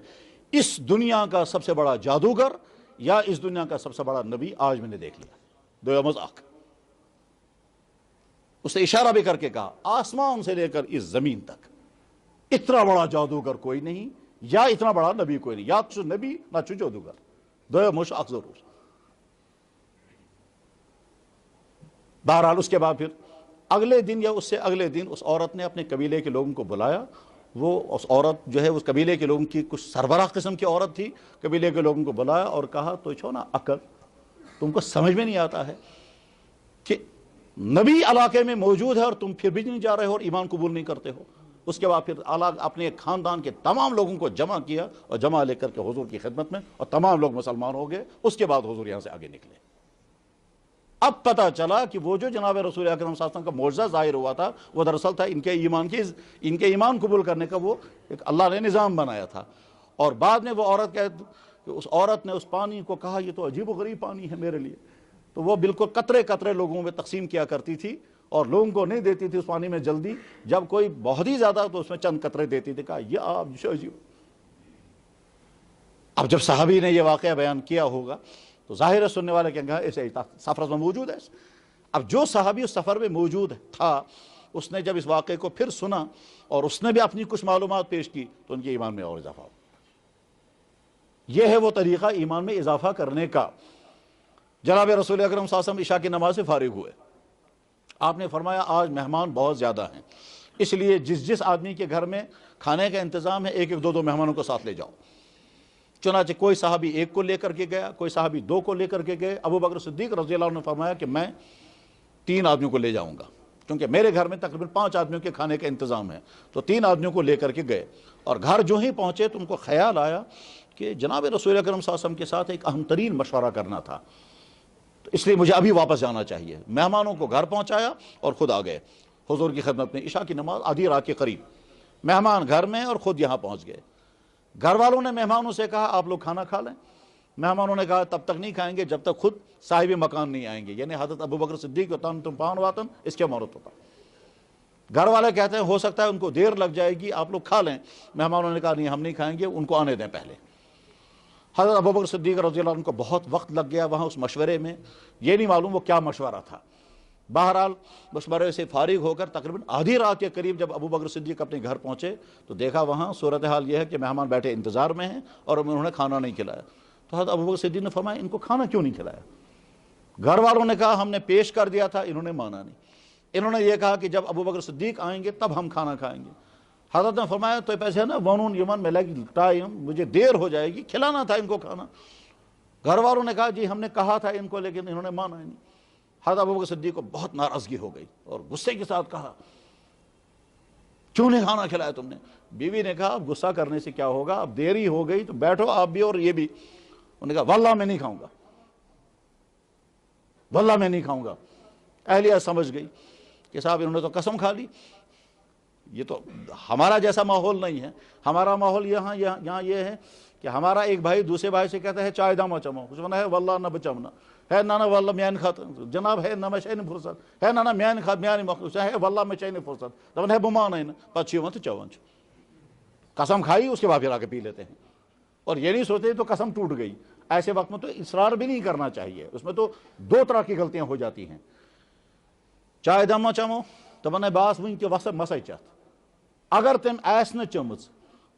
اس دنیا کا سب سے بڑا جادوگر یا اس دنیا کا سب سے بڑا نبی آج میں نے دیکھ لیا، دو مذاق۔ اس نے اشارہ بھی کر کے کہا آسمان سے لے کر اس زمین تک اتنا بڑا جادوگر کوئی نہیں، یا اتنا بڑا نبی کوئی نہیں، یا چو نبی نہ چو جادوگر، دو مشاق ضرور۔ بہرحال اس کے بعد پھر اگلے دن یا اس سے اگلے دن اس عورت نے اپنے قبیلے کے لوگوں کو بلایا۔ وہ اس عورت جو ہے اس قبیلے کے لوگوں کی کچھ سربراہ قسم کی عورت تھی، قبیلے کے لوگوں کو بلایا اور کہا تو چھو نا عقل، تم کو سمجھ میں نہیں آتا ہے کہ نبی علاقے میں موجود ہے اور تم پھر بھی نہیں جا رہے ہو اور ایمان قبول نہیں کرتے ہو۔ اس کے بعد پھر اپنے خاندان کے تمام لوگوں کو جمع کیا اور جمع لے کر کے حضور کی خدمت میں، اور تمام لوگ مسلمان ہو گئے۔ اس کے بعد حضور یہاں سے آگے نکلے۔ اب پتہ چلا کہ وہ جو جناب رسول اکرم صلی اللہ علیہ وسلم کا معجزہ ظاہر ہوا تھا وہ دراصل تھا ان کے ایمان قبول کرنے کا وہ ایک اللہ نے نظام بنایا تھا۔ اور بعد میں وہ عورت کہ اس عورت نے اس پانی کو کہا یہ تو عجیب و غریب پانی ہے میرے لیے، تو وہ بالکل قطرے قطرے لوگوں میں تقسیم کیا کرتی تھی اور لوگوں کو نہیں دیتی تھی اس پانی میں جلدی، جب کوئی بہت ہی زیادہ تو اس میں چند قطرے دیتی تھی، کہا یہ آپ عجیب۔ اب جب صحابی نے یہ واقعہ بیان کیا ہوگا تو ظاہر ہے سننے والے کہیں گے اسے سفر میں موجود ہے۔ اب جو صحابی اس سفر میں موجود تھا اس نے جب اس واقعے کو پھر سنا اور اس نے بھی اپنی کچھ معلومات پیش کی تو ان کے ایمان میں اور اضافہ ہو۔ یہ ہے وہ طریقہ ایمان میں اضافہ کرنے کا۔ جناب رسول اکرم صلی اللہ علیہ وسلم عشاء کی نماز سے فارغ ہوئے، آپ نے فرمایا آج مہمان بہت زیادہ ہیں، اس لیے جس آدمی کے گھر میں کھانے کا انتظام ہے ایک ایک دو مہمانوں کو ساتھ لے جاؤ۔ چنانچہ کوئی صحابی ایک کو لے کر کے گیا، کوئی صحابی دو کو لے کر کے گئے۔ ابو بکر صدیق رضی اللہ عنہ نے فرمایا کہ میں 3 آدمیوں کو لے جاؤں گا، کیونکہ میرے گھر میں تقریباً 5 آدمیوں کے کھانے کا انتظام ہے، تو 3 آدمیوں کو لے کر کے گئے۔ اور گھر جو ہی پہنچے تو ان کو خیال آیا کہ جناب رسول اکرم صلی اللہ علیہ وسلم کے ساتھ ایک اہم ترین مشورہ کرنا تھا، تو اس لیے مجھے ابھی واپس جانا چاہیے۔ مہمانوں کو گھر پہنچایا اور خود آ گئے حضور کی خدمت میں۔ عشاء کی نماز آدھی رات کے قریب، مہمان گھر میں اور خود یہاں پہنچ گئے۔ گھر والوں نے مہمانوں سے کہا آپ لوگ کھانا کھا لیں۔ مہمانوں نے کہا تب تک نہیں کھائیں گے جب تک خود صاحب مکان نہیں آئیں گے، یعنی حضرت ابو بکر صدیق تم پان واتن، اس کے مورت ہوتا۔ گھر والے کہتے ہیں ہو سکتا ہے ان کو دیر لگ جائے گی، آپ لوگ کھا لیں۔ مہمانوں نے کہا نہیں ہم نہیں کھائیں گے، ان کو آنے دیں پہلے۔ حضرت ابو بکر صدیق رضی اللہ عنہ کو بہت وقت لگ گیا وہاں اس مشورے میں، یہ نہیں معلوم وہ کیا مشورہ تھا۔ بہرحال مشورے سے فارغ ہو کر تقریباً آدھی رات کے قریب جب ابو بکر صدیق اپنے گھر پہنچے تو دیکھا وہاں صورتحال یہ ہے کہ مہمان بیٹھے انتظار میں ہیں اور انہوں نے کھانا نہیں کھلایا۔ تو حضرت ابو بکر صدیق نے فرمایا ان کو کھانا کیوں نہیں کھلایا؟ گھر والوں نے کہا ہم نے پیش کر دیا تھا، انہوں نے مانا نہیں۔ انہوں نے یہ کہا کہ جب ابو بکر صدیق آئیں گے تب ہم کھانا کھائیں گے۔ حضرت نے فرمایا تو پیسے ہے نا ونون یمن میں لگی ٹائم، مجھے دیر ہو جائے گی، کھلانا تھا ان کو کھانا۔ گھر والوں نے کہا جی ہم نے کہا تھا ان کو لیکن انہوں نے مانا ہی نہیں۔ حضرت ابو بکر صدیق کو بہت ناراضگی ہو گئی اور غصے کے ساتھ کہا کیوں نہیں کھانا کھلایا تم نے؟ بیوی نے کہا اب غصہ کرنے سے کیا ہوگا، اب دیری ہو گئی تو بیٹھو آپ بھی اور یہ بھی۔ انہوں نے کہا واللہ میں نہیں کھاؤں گا، واللہ میں نہیں کھاؤں گا۔ اہلیہ سمجھ گئی کہ صاحب انہوں نے تو قسم کھا لی، یہ تو ہمارا جیسا ماحول نہیں ہے۔ ہمارا ماحول یہاں یہ ہے کہ ہمارا ایک بھائی دوسرے بھائی سے کہتا ہے چائے داما چمو، کچھ بنا ہے واللہ نہ بچمنا ہے نانا واللہ میان خط جناب ہے نہ میں چین فرصت ہے نانا میان خط میان مخصوص ہے واللہ میں چین فرصت دبن ہے بمان ہے نا پچھی ون تو چون قسم کھائی، اس کے بعد پھر آ کے پی لیتے ہیں۔ اور یہ نہیں سوچتے تو قسم ٹوٹ گئی. ایسے وقت میں تو اصرار بھی نہیں کرنا چاہیے. اس میں تو دو طرح کی غلطیاں ہو جاتی ہیں. چائے دما چمو دپان باس ون تہ وسط مسے چت, اگر تم ایس نہ چمز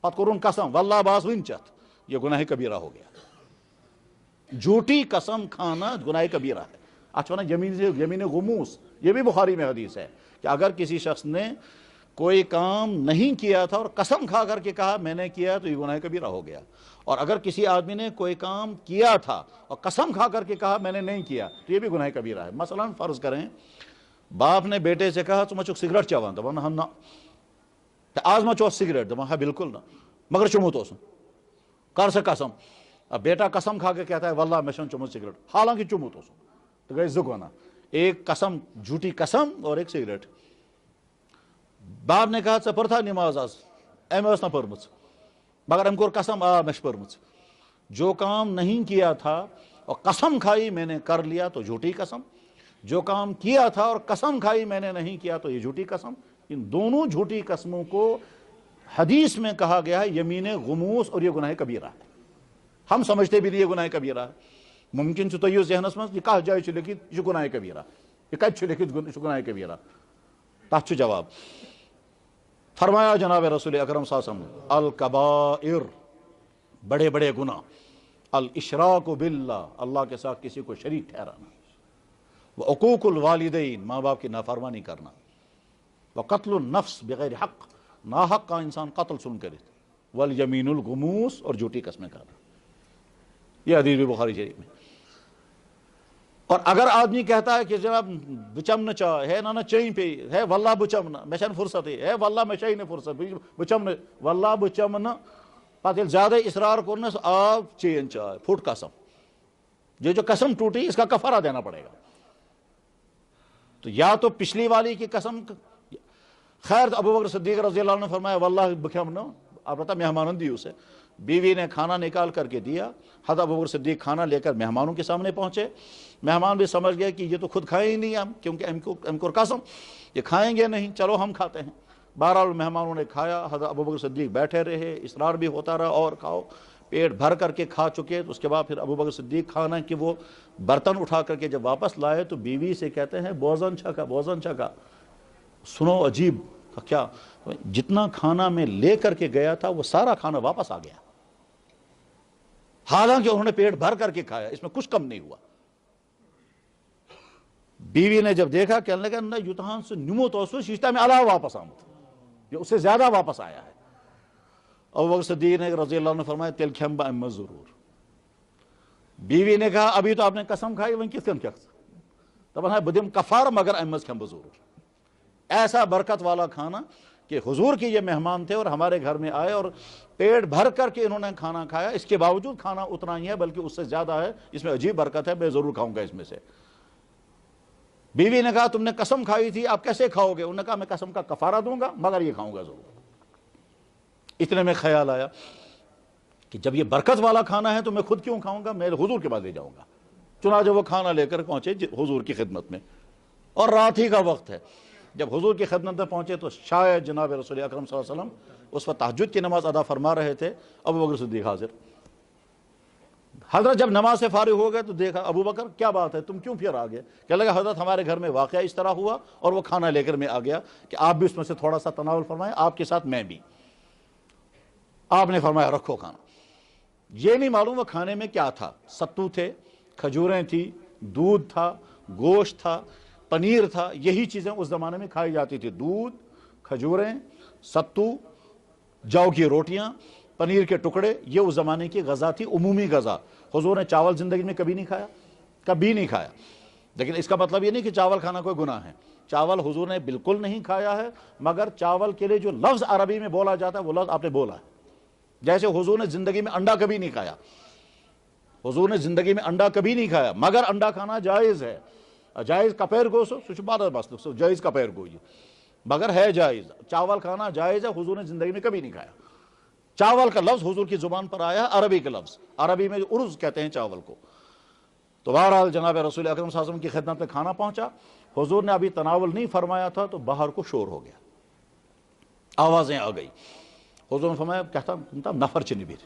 پتہ کورن قسم واللہ باس ون چت, یہ گناہ کبیرہ ہو گیا. جھوٹی قسم کھانا گناہ کبیرہ ہے. اچھا نا یمین غموس, یہ بھی بخاری میں حدیث ہے کہ اگر کسی شخص نے کوئی کام نہیں کیا تھا اور قسم کھا کر کے کہا میں نے کیا تو یہ گناہ کبیرہ ہو گیا. اور اگر کسی آدمی نے کوئی کام کیا تھا اور قسم کھا کر کے کہا میں نے نہیں کیا تو یہ بھی گناہ کبیرہ ہے. مثلا فرض کریں باپ نے بیٹے سے کہا ژٕ چھُکھ سگریٹ چیوان, دپان ہاں نہ, آز ما چوس سگریٹ, دپان ہاں بالکل نہ, مگر چومت اوسن, کر سا قسم. اب بیٹا قسم کھا کے کہتا ہے واللہ میں چھُنہٕ چومت سگریٹ, حالانکہ چومت اوسن, تو گئے زٕ گناہ, ایک قسم جھوٹی قسم اور ایک سگریٹ. باپ نے کہا ژےٚ پٔرتھا نماز آز, أمۍ ٲس نہ پٔرمٕژ مگر أمۍ کوٚر قسم آ مےٚ چھِ پٔرمٕژ. جو کام نہیں کیا تھا اور قسم کھائی میں نے کر لیا تو جھوٹی قسم, جو کام کیا تھا اور قسم کھائی میں نے نہیں کیا تو یہ جھوٹی قسم. ان دونوں جھوٹی قسموں کو حدیث میں کہا گیا ہے یمین غموس, اور یہ گناہ کبیرہ ہے. ہم سمجھتے بھی نہیں یہ گناہ کبیرہ ہے. ممکن چھُ تۄہہِ ذہنس منٛز یہ کتھ جایہِ چھُ لیکھِتھ یہ چھُ گناہ کبیرہ, یہ کتہِ چھُ لیکھِتھ یہ چھُ گناہ کبیرہ, تتھ چھُ جواب. فرمایا جناب رسول اکرم صلی اللہ علیہ وسلم الکبائر, بڑے بڑے گناہ, الاشراک باللہ, اللہ کے ساتھ کسی کو شریک ٹھہرانا, وعقوق الوالدین, ماں باپ کی نافرمانی کرنا, وقتل النفس بغیر حق, ناحق کا انسان قتل سن کرے, والیمین الغموس, اور جھوٹی قسمیں کرنا. یہ حدیث بھی بخاری شریف میں. اور اگر آدمی کہتا ہے کہ جناب بچم نہ چاہ ہے نہ چین پہ ہے واللہ بچم نہ مے چھنہ فرصت ہے واللہ مے چھے نہ فرصت بچم نہ واللہ بچم نہ, پتہ زیادہ اصرار کرنس آب چین چائے پھٹ قسم, یہ جو قسم ٹوٹی اس کا کفارہ دینا پڑے گا. تو یا تو پچھلی والی کی قسم, خیر ابو بکر صدیق رضی اللہ عنہ نے فرمایا واللہ بکھم نہ, آپ بتا مہمانوں دی اسے, بیوی نے کھانا نکال کر کے دیا, حضرت ابو بکر صدیق کھانا لے کر مہمانوں کے سامنے پہنچے. مہمان بھی سمجھ گئے کہ یہ تو خود کھائیں ہی نہیں ہم, کیونکہ ہم کو قسم یہ کھائیں گے نہیں, چلو ہم کھاتے ہیں. بہرحال مہمانوں نے کھایا, حضرت ابو بکر صدیق بیٹھے رہے, اصرار بھی ہوتا رہا اور کھاؤ, پیٹ بھر کر کے کھا چکے. تو اس کے بعد پھر ابو بکر صدیق کھانا کہ وہ برتن اٹھا کر کے جب واپس لائے تو بیوی سے کہتے ہیں بوزن چھکا بوزن چھکا. سنو عجیب کیا, جتنا کھانا میں لے کر کے گیا تھا وہ سارا کھانا واپس آ گیا, حالانکہ انہوں نے پیٹ بھر کر کے کھایا, اس میں کچھ کم نہیں ہوا. بیوی نے جب دیکھا کہنے لگا نہ یوتہان سے نموت اوسو شیشتہ میں علاوہ واپس آمد, یہ اس سے زیادہ واپس آیا ہے. ابو بکر صدیق نے رضی اللہ عنہ فرمایا تیل کھیم با امت ضرور. بیوی نے کہا ابھی تو آپ نے قسم کھائی ون کس کن کیا دپان ہے بدم کفار مگر امت کھیم ضرور. ایسا برکت والا کھانا کہ حضور کے یہ مہمان تھے اور ہمارے گھر میں آئے اور پیٹ بھر کر کے انہوں نے کھانا کھایا, اس کے باوجود کھانا اتنا ہی ہے بلکہ اس سے زیادہ ہے, اس میں عجیب برکت ہے, میں ضرور کھاؤں گا اس میں سے. بیوی نے کہا تم نے قسم کھائی تھی آپ کیسے کھاؤ گے, انہوں نے کہا میں قسم کا کفارہ دوں گا مگر یہ کھاؤں گا ضرور. اتنے میں خیال آیا کہ جب یہ برکت والا کھانا ہے تو میں خود کیوں کھاؤں گا, میں حضور کے پاس لے جاؤں گا. چنانچہ وہ کھانا لے کر پہنچے حضور کی خدمت میں, اور رات ہی کا وقت ہے. جب حضور کی خدمت میں پہنچے تو شاید جناب رسول اکرم صلی اللہ علیہ وسلم اس وقت تہجد کی نماز ادا فرما رہے تھے. ابو بکر صدیق حاضر. حضرت جب نماز سے فارغ ہو گئے تو دیکھا ابو بکر کیا بات ہے تم کیوں پھر آ گئے, کہنے لگا حضرت ہمارے گھر میں واقعہ اس طرح ہوا اور وہ کھانا لے کر میں آ گیا کہ آپ بھی اس میں سے تھوڑا سا تناول فرمائیں, آپ کے ساتھ میں بھی. آپ نے فرمایا رکھو کھانا. یہ نہیں معلوم وہ کھانے میں کیا تھا, ستو تھے, کھجوریں تھی, دودھ تھا, گوشت تھا, پنیر تھا. یہی چیزیں اس زمانے میں کھائی جاتی تھی, دودھ, کھجوریں, ستو, جو کی روٹیاں, پنیر کے ٹکڑے. یہ اس زمانے کی غذا تھی, عمومی غذا. حضور نے چاول زندگی میں کبھی نہیں کھایا, کبھی نہیں کھایا. لیکن اس کا مطلب یہ نہیں کہ چاول کھانا کوئی گناہ ہے. چاول حضور نے بالکل نہیں کھایا ہے, مگر چاول کے لیے جو لفظ عربی میں بولا جاتا ہے وہ لفظ آپ نے بولا ہے. جیسے حضور نے زندگی میں انڈا کبھی نہیں کھایا, حضور نے زندگی میں انڈا کبھی نہیں کھایا, مگر انڈا کھانا جائز ہے. جائز کپیر گو سو بات بس جائز کپیر گو, یہ مگر ہے جائز. چاول کھانا جائز ہے, حضور نے زندگی میں کبھی نہیں کھایا. چاول کا لفظ حضور کی زبان پر آیا ہے, عربی کا لفظ, عربی میں ارز کہتے ہیں چاول کو. تو بہرحال جناب رسول اکرم صلی اللہ علیہ وسلم کی خدمت میں کھانا پہنچا. حضور نے ابھی تناول نہیں فرمایا تھا تو باہر کو شور ہو گیا, آوازیں آ گئی. حضور نے فرمایا کہتا نفر چھ نبیر,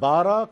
12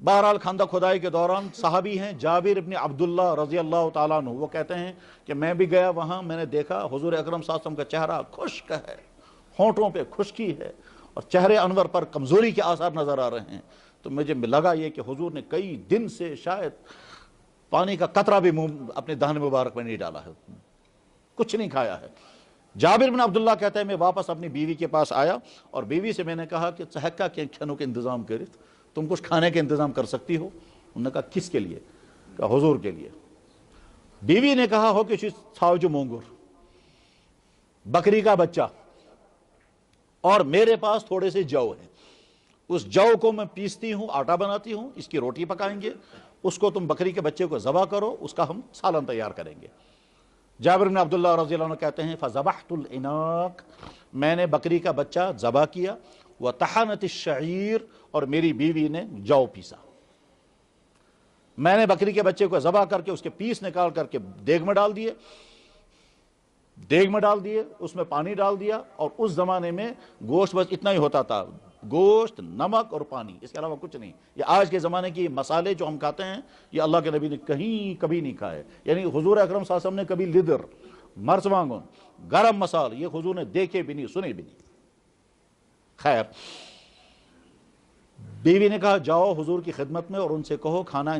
بہرحال خندق کھدائی کے دوران صحابی ہیں جابر ابن عبداللہ رضی اللہ تعالیٰ عنہ، وہ کہتے ہیں کہ میں بھی گیا وہاں، میں نے دیکھا حضور اکرم صلی اللہ علیہ وسلم کا چہرہ خشک ہے، ہونٹوں پہ خشکی ہے اور چہرے انور پر کمزوری کے آثار نظر آ رہے ہیں۔ تو مجھے لگا یہ کہ حضور نے کئی دن سے شاید پانی کا قطرہ بھی منہ اپنے دہن مبارک میں نہیں ڈالا ہے، کچھ نہیں کھایا ہے۔ جابر بن عبداللہ کہتے ہیں میں واپس اپنی بیوی کے پاس آیا اور بیوی سے میں نے کہا کہ چہکا کے کھانوں کے انتظام کرت، تم کچھ کھانے کے انتظام کر سکتی ہو؟ انہوں نے کہا کس کے لیے؟ کہا حضور کے لیے۔ بیوی نے کہا ہو کہ تھاوجو مونگر، بکری کا بچہ، اور میرے پاس تھوڑے سے جو ہیں، اس جو کو میں پیستی ہوں، آٹا بناتی ہوں، اس کی روٹی پکائیں گے، اس کو تم بکری کے بچے کو ذبح کرو، اس کا ہم سالن تیار کریں گے۔ جابر بن عبداللہ رضی اللہ عنہ کہتے ہیں فذبحت العناق، میں نے بکری کا بچہ ذبح کیا، وطحنت الشعیر، اور میری بیوی نے جو پیسا۔ میں نے بکری کے بچے کو ذبح کر کے اس کے پیس نکال کر کے دیگ میں ڈال دیے، اس میں پانی ڈال دیا، اور اس زمانے میں گوشت بس اتنا ہی ہوتا تھا، گوشت، نمک اور پانی، اس کے علاوہ کچھ نہیں۔ یہ آج کے زمانے کی مسالے جو ہم کھاتے ہیں یہ اللہ کے نبی نے کبھی نہیں کھائے، یعنی حضور اکرم صلی اللہ علیہ وسلم نے کبھی لدر، مرژوانگن، گرم مسال یہ حضور نے دیکھے بھی نہیں، سنے بھی نہیں۔ خیر، بیوی نے کہا جاؤ حضور کی خدمت میں اور ان سے کہو کھانا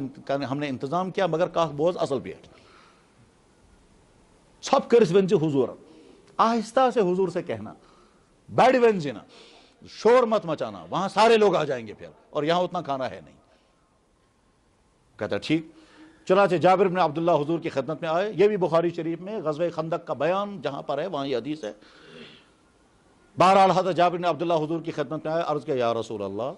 ہم نے انتظام کیا مگر کاس بوز اصل پیٹ چھپ کرس ون حضور، آہستہ سے حضور سے کہنا، بیڈ ون جنا، شور مت مچانا، وہاں سارے لوگ آ جائیں گے پھر، اور یہاں اتنا کھانا ہے نہیں۔ کہتا ٹھیک۔ چنانچہ جابر بن عبداللہ حضور کی خدمت میں آئے، یہ بھی بخاری شریف میں غزوہ خندق کا بیان جہاں پر ہے وہاں یہ حدیث ہے۔ بہرحال حضرت جابر بن عبداللہ حضور کی خدمت میں آئے، عرض کیا یا رسول اللہ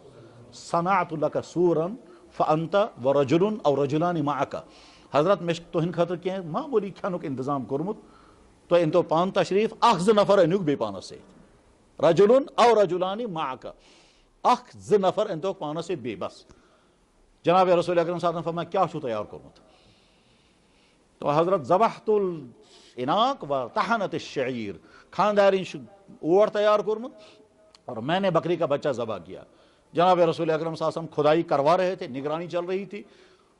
صنعت لک سورا فانت ورجل او رجلان معک، حضرت میں تہند خاطر کی معمولی کھانک انتظام کورمت، تو ان تو پان تشریف اخ زٕ نفر انیوک بی پانس سۭتۍ، رجل او رجلان معک، اخ زٕ نفر ان تو پانس سۭتۍ بی بس۔ جناب رسول اکرم صلی اللہ علیہ وسلم فرمایا کیا چھو تیار کورمت؟ تو حضرت ذبحت العناق و طحنت الشعیر، خاندارین اوٹ تیار کورمت اور میں نے بکری کا بچہ ذبح کیا۔ جناب رسول اکرم صلی اللہ علیہ وسلم کھدائی کروا رہے تھے، نگرانی چل رہی تھی۔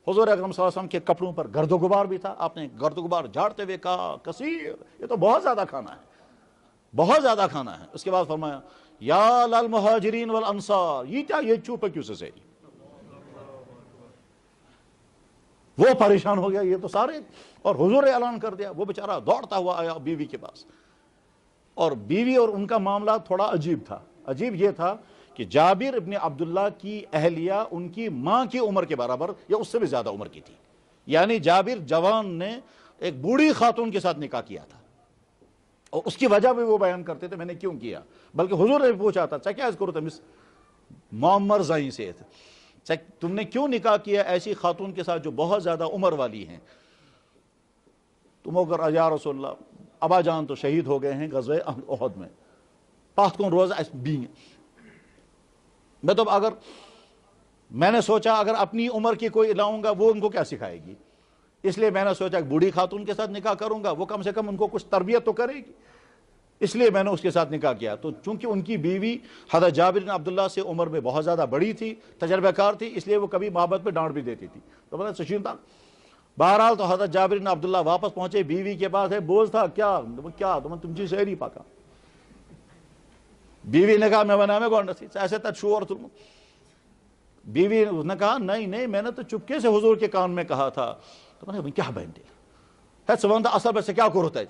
حضور اکرم صلی اللہ علیہ وسلم کے کپڑوں پر گرد و غبار بھی تھا، آپ نے گرد و غبار جھاڑتے ہوئے کہا کثیر، یہ تو بہت زیادہ کھانا ہے، بہت زیادہ کھانا ہے۔ اس کے بعد فرمایا یا للمہاجرین والانصار، یہ کیا یہ چوپ کیوں سے سیری؟ وہ پریشان ہو گیا، یہ تو سارے، اور حضور نے اعلان کر دیا۔ وہ بیچارہ دوڑتا ہوا آیا بیوی کے پاس، اور بیوی اور ان کا معاملہ تھوڑا عجیب تھا۔ عجیب یہ تھا کہ جابر ابن عبداللہ کی اہلیہ ان کی ماں کی عمر کے برابر یا اس سے بھی زیادہ عمر کی تھی، یعنی جابر جوان نے ایک بوڑھی خاتون کے ساتھ نکاح کیا تھا، اور اس کی وجہ بھی وہ بیان کرتے تھے میں نے کیوں کیا، بلکہ حضور نے پوچھا تھا کیا اس کرو تمس معمر زائیں سے تم نے کیوں نکاح کیا ایسی خاتون کے ساتھ جو بہت زیادہ عمر والی ہیں؟ تم اگر یا رسول اللہ ابا جان تو شہید ہو گئے ہیں غزوہ احد میں، پات کون روز بین، میں تو اگر میں نے سوچا اگر اپنی عمر کی کوئی لاؤں گا وہ ان کو کیا سکھائے گی، اس لیے میں نے سوچا کہ بوڑھی خاتون کے ساتھ نکاح کروں گا، وہ کم سے کم ان کو کچھ تربیت تو کرے گی، اس لیے میں نے اس کے ساتھ نکاح کیا۔ تو چونکہ ان کی بیوی حضرت جابر بن عبداللہ سے عمر میں بہت زیادہ بڑی تھی، تجربہ کار تھی، اس لیے وہ کبھی محبت پہ ڈانٹ بھی دیتی تھی، تو بتا سشین تھا۔ بہرحال تو حضرت جابر بن عبداللہ واپس پہنچے، بیوی کے پاس ہے بوجھ تھا، کیا تم چیز سہری پاکا، بیوی نے کہا میں بنا میں گونڈ سی ایسے تک شور تم، بیوی نے کہا نہیں میں نے تو چپکے سے حضور کے کان میں کہا تھا، تو میں نے کیا بہن دل ہے سبحان اصل میں سے کیا کرتا ہے،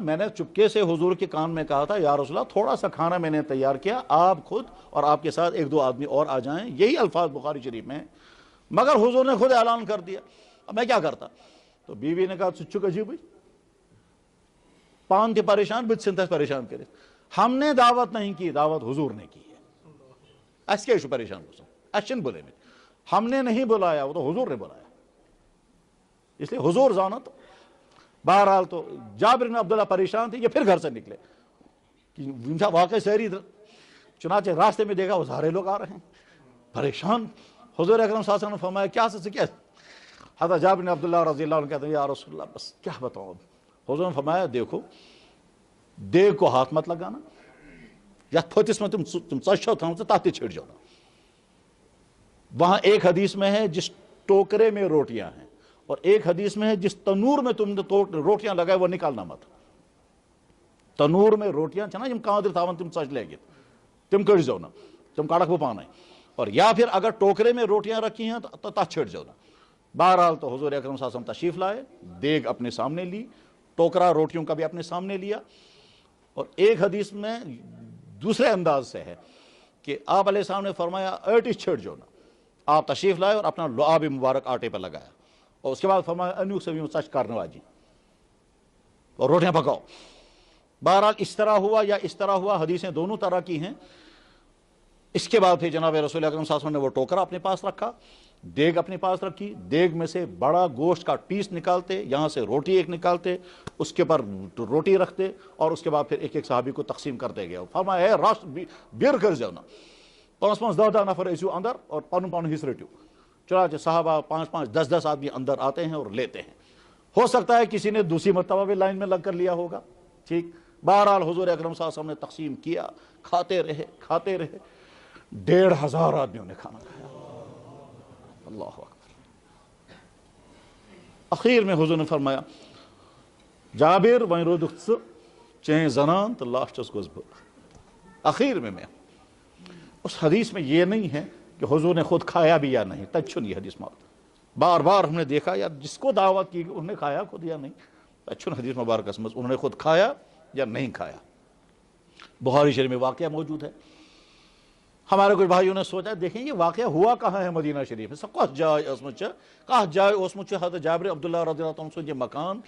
میں نے چپکے سے حضور کے کان میں کہا تھا یا رسول اللہ تھوڑا سا کھانا میں نے تیار کیا، آپ خود اور آپ کے ساتھ ایک دو آدمی اور آ جائیں، یہی الفاظ بخاری شریف میں ہیں، مگر حضور نے خود اعلان کر دیا، اب میں کیا کرتا؟ تو بیوی نے کہا چچو عجیب ہوئی پان تھی پریشان بچ سنتھس پریشان کرے، ہم نے دعوت نہیں کی، دعوت حضور نے کی ہے، اس کے پریشان ہو اشن بولے میں ہم نے نہیں بلایا، وہ تو حضور نے بلایا، اس لیے حضور زانت۔ بہرحال تو جابر بن عبداللہ پریشان تھے، یہ پھر گھر سے نکلے کہ واقعی سہری، چنانچہ راستے میں دیکھا وہ سارے لوگ آ رہے ہیں پریشان۔ حضور اکرم صلی اللہ علیہ وسلم نے فرمایا کیا سے کیا؟ حضرت جابر بن عبداللہ رضی اللہ عنہ کہتے ہیں یا رسول اللہ بس کیا بتاؤں، حضور نے فرمایا دیکھو دیگ کو ہاتھ مت لگانا، یا پھوتس میں تم ژشو تھاؤ تہ تھی چھڑ جانا، وہاں ایک حدیث میں ہے جس ٹوکرے میں روٹیاں ہیں، اور ایک حدیث میں ہے جس تنور میں تم نے روٹیاں لگائے وہ نکالنا مت. تنور میں روٹیاں چھنا یم کاندر تھاون تم ژج لگت تم کڑ زو نا، تم کڑک وہ پانے. اور یا پھر اگر ٹوکرے میں روٹیاں رکھی ہیں تو تت چھڑ زو نا. بہرحال تو حضور اکرم صلی اللہ علیہ وسلم تشریف لائے، دیگ اپنے سامنے لی، ٹوکرا روٹیوں کا بھی اپنے سامنے لیا. اور ایک حدیث میں دوسرے انداز سے ہے کہ آپ علیہ السلام نے فرمایا ایٹی چھڑ جو نا. آپ تشریف لائے اور اپنا لعاب مبارک آٹے پر لگایا، اور اس کے بعد فرمایا انیو سے بھی سچ کرنے واجی اور روٹیاں پکاؤ. بہرحال اس طرح ہوا یا اس طرح ہوا، حدیثیں دونوں طرح کی ہیں. اس کے بعد پھر جناب رسول اکرم صلی اللہ علیہ وسلم نے وہ ٹوکرا اپنے پاس رکھا، دیگ اپنے پاس رکھی، دیگ میں سے بڑا گوشت کا پیس نکالتے، یہاں سے روٹی ایک نکالتے، اس کے پر روٹی رکھتے، اور اس کے بعد پھر ایک ایک صحابی کو تقسیم کرتے گئے. فرمایا ہے راس بیر کر جو نا، 5-5 نفر ایسو اندر اور پن حصہ رٹو. چنانچہ صحابہ 5-5 10 آدمی اندر آتے ہیں اور لیتے ہیں. ہو سکتا ہے کسی نے دوسری مرتبہ بھی لائن میں لگ کر لیا ہوگا. ٹھیک، بہرحال حضور اکرم صلی اللہ علیہ وسلم نے تقسیم کیا، کھاتے رہے کھاتے رہے. 1,500 آدمیوں نے کھانا کھایا. اللہ اکبر. اخیر میں حضور نے فرمایا جابر وہیں رودخ چین زنان تو لاسٹس گوس بہ. اخیر میں اس حدیث میں یہ نہیں ہے کہ حضور نے خود کھایا بھی یا نہیں، تچھن یہ حدیث مبارک. بار بار ہم نے دیکھا یار جس کو دعوت کی انہوں نے کھایا خود یا نہیں، تچھن حدیث مبارک انہوں نے خود کھایا یا نہیں کھایا. بخاری شریف میں واقعہ موجود ہے. ہمارے کچھ بھائیوں نے سوچا دیکھیں یہ واقعہ ہوا کہاں ہے مدینہ شریف میں، سب کس جائے اسمچ کس جائے اسمچ حضرت جابر عبداللہ رضی اللہ عنہ یہ مکان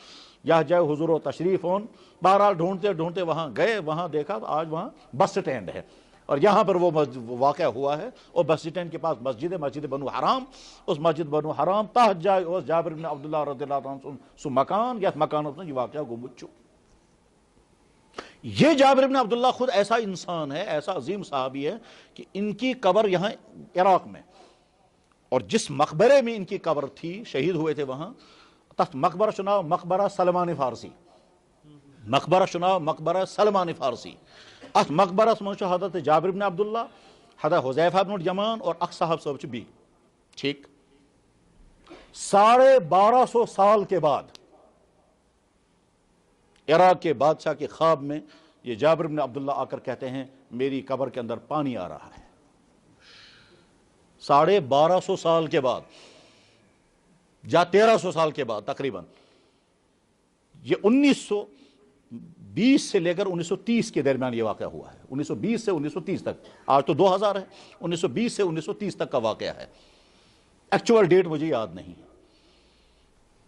یا جائے حضور و تشریف ہون. بہرحال ڈھونڈتے ڈھونڈتے وہاں گئے، وہاں دیکھا تو آج وہاں بس سٹینڈ ہے، اور یہاں پر وہ واقعہ ہوا ہے. اور بس سٹینڈ کے پاس مسجد ہے، مسجد بنو حرام. اس مسجد بنو حرام تحت جائے اس جابر بن عبداللہ رضی اللہ عنہ سو مکان یا مکان یہ واقعہ گمچو. یہ جابر بن عبداللہ خود ایسا انسان ہے، ایسا عظیم صحابی ہے کہ ان کی قبر یہاں عراق میں، اور جس مقبرے میں ان کی قبر تھی شہید ہوئے تھے وہاں تحت مقبرہ شناو مقبرہ سلمان فارسی. مقبرہ شناو مقبرہ سلمان فارسی. ات مقبرہ من حضرت جابر بن عبداللہ، حضرت حذیفہ بن الیمان اور اخ صاحب صاحب بی. ٹھیک، 1250 سال کے بعد عراق کے بادشاہ کے خواب میں یہ جابر بن عبداللہ آ کر کہتے ہیں میری قبر کے اندر پانی آ رہا ہے. 1250 سال کے بعد یا 1300 سال کے بعد تقریباً. یہ 1920 سے لے کر 1930 کے درمیان یہ واقعہ ہوا ہے. 1920 سے 1930 تک، آج تو 2000 ہے، 1920 سے 1930 تک کا واقعہ ہے. ایکچوئل ڈیٹ مجھے یاد نہیں.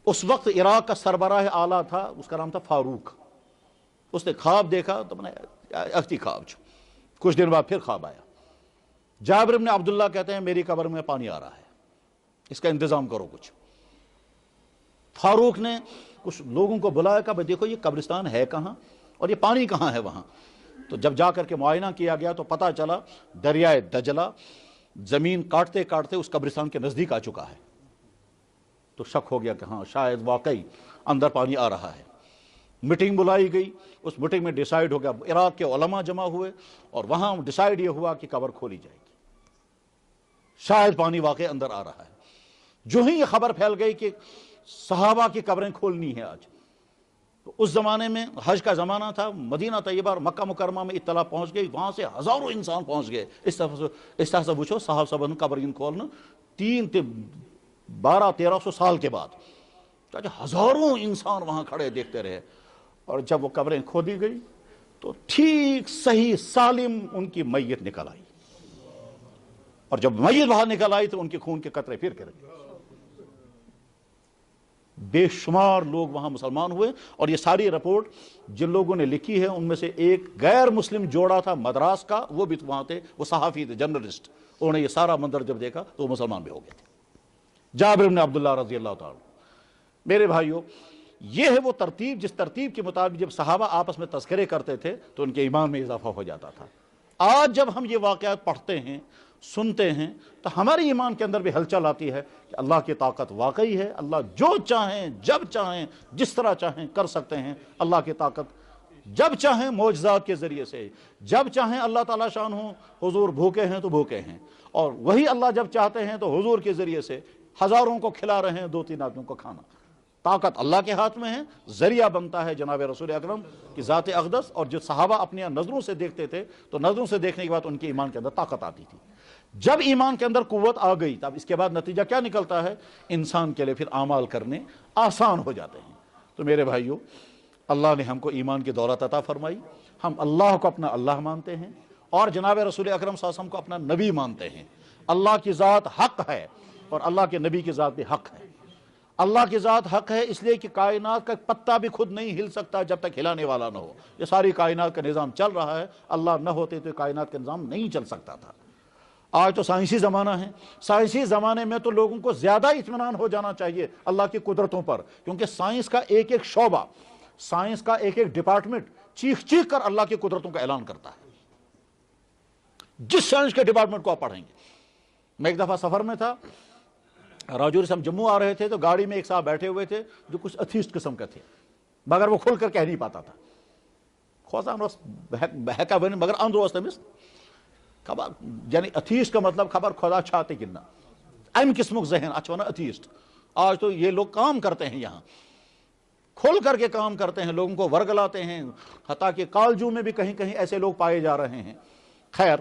اس وقت عراق کا سربراہ اعلیٰ تھا، اس کا نام تھا فاروق. اس نے خواب دیکھا تو میں نے اختی خواب چھو. کچھ دن بعد پھر خواب آیا. جابر بن عبداللہ کہتے ہیں میری قبر میں پانی آ رہا ہے، اس کا انتظام کرو کچھ. فاروق نے کچھ لوگوں کو بلایا کہ بھائی دیکھو یہ قبرستان ہے کہاں اور یہ پانی کہاں ہے وہاں. تو جب جا کر کے معائنہ کیا گیا تو پتہ چلا دریائے دجلہ زمین کاٹتے کاٹتے اس قبرستان کے نزدیک آ چکا ہے. تو شک ہو گیا کہ ہاں شاید واقعی اندر پانی آ رہا ہے. میٹنگ بلائی گئی، اس میٹنگ میں ڈیسائیڈ ہو گیا، عراق کے علماء جمع ہوئے اور وہاں ڈیسائیڈ یہ ہوا کہ قبر کھولی جائے گی، شاید پانی واقعی اندر آ رہا ہے. جو ہی یہ خبر پھیل گئی کہ صحابہ کی قبریں کھولنی ہے آج، تو اس زمانے میں حج کا زمانہ تھا، مدینہ طیبہ اور مکہ مکرمہ میں اطلاع پہنچ گئی، وہاں سے ہزاروں انسان پہنچ گئے. اس طرح سے وچھو صاحب صاحب قبر کھولنا 1200-1300 سال کے بعد ہزاروں انسان وہاں کھڑے دیکھتے رہے. اور جب وہ قبریں کھودی گئی تو ٹھیک صحیح سالم ان کی میت نکل آئی، اور جب میت باہر نکل آئی تو ان کے خون کے قطرے پھر گر گئے. بے شمار لوگ وہاں مسلمان ہوئے. اور یہ ساری رپورٹ جن لوگوں نے لکھی ہے ان میں سے ایک غیر مسلم جوڑا تھا مدراس کا، وہ بھی وہاں تھے، وہ صحافی تھے، جرنلسٹ. انہوں نے یہ سارا منظر جب دیکھا تو وہ مسلمان بھی ہو گئے تھے. جابر بن عبداللہ رضی اللہ تعالیٰ. میرے بھائیوں، یہ ہے وہ ترتیب جس ترتیب کے مطابق جب صحابہ آپس میں تذکرے کرتے تھے تو ان کے ایمان میں اضافہ ہو جاتا تھا. آج جب ہم یہ واقعات پڑھتے ہیں سنتے ہیں تو ہمارے ایمان کے اندر بھی ہلچل آتی ہے کہ اللہ کی طاقت واقعی ہے. اللہ جو چاہیں جب چاہیں جس طرح چاہیں کر سکتے ہیں. اللہ کی طاقت جب چاہیں معجزات کے ذریعے سے، جب چاہیں اللہ تعالیٰ شان ہوں حضور بھوکے ہیں تو بھوکے ہیں، اور وہی اللہ جب چاہتے ہیں تو حضور کے ذریعے سے ہزاروں کو کھلا رہے ہیں 2-3 آدمیوں کو کھانا۔ طاقت اللہ کے ہاتھ میں ہے، ذریعہ بنتا ہے جناب رسول اکرم کی ذات اقدس، اور جو صحابہ اپنی نظروں سے دیکھتے تھے تو نظروں سے دیکھنے کے بعد ان کے ایمان کے اندر طاقت آتی تھی۔ جب ایمان کے اندر قوت آ گئی تب اس کے بعد نتیجہ کیا نکلتا ہے؟ انسان کے لیے پھر اعمال کرنے آسان ہو جاتے ہیں۔ تو میرے بھائیوں، اللہ نے ہم کو ایمان کی دولت عطا فرمائی، ہم اللہ کو اپنا اللہ مانتے ہیں اور جناب رسول اکرم صلی اللہ علیہ وسلم کو اپنا نبی مانتے ہیں۔ اللہ کی ذات حق ہے اور اللہ کے نبی کی ذات بھی حق ہے۔ اللہ کی ذات حق ہے اس لیے کہ کائنات کا پتا بھی خود نہیں ہل سکتا جب تک ہلانے والا نہ ہو۔ یہ ساری کائنات کا نظام چل رہا ہے، اللہ نہ ہوتے تو کائنات کا نظام نہیں چل سکتا تھا۔ آج تو سائنسی زمانہ ہے، سائنسی زمانے میں تو لوگوں کو زیادہ اطمینان ہو جانا چاہیے اللہ کی قدرتوں پر، کیونکہ سائنس کا ایک ایک شعبہ، سائنس کا ایک ایک ڈپارٹمنٹ چیخ چیخ کر اللہ کی قدرتوں کا اعلان کرتا ہے۔ جس سائنس کے ڈپارٹمنٹ کو آپ پڑھیں گے۔ میں ایک دفعہ سفر میں تھا، راجوری سے ہم جموں آ رہے تھے تو گاڑی میں ایک صاحب بیٹھے ہوئے تھے جو کچھ اتھیسٹ قسم کا تھے، مگر وہ کھل کر کہہ نہیں پاتا تھا۔ خوزان بہکا بن مگر اندر تمس خبر، یعنی اتھیسٹ کا مطلب خبر خدا چھاتے گننا، ام قسمک ذہن اچھا نا اتھیسٹ۔ آج تو یہ لوگ کام کرتے ہیں، یہاں کھل کر کے کام کرتے ہیں، لوگوں کو ورگلاتے ہیں، حتیٰ کہ کالجوں میں بھی کہیں کہیں ایسے لوگ پائے جا رہے ہیں۔ خیر،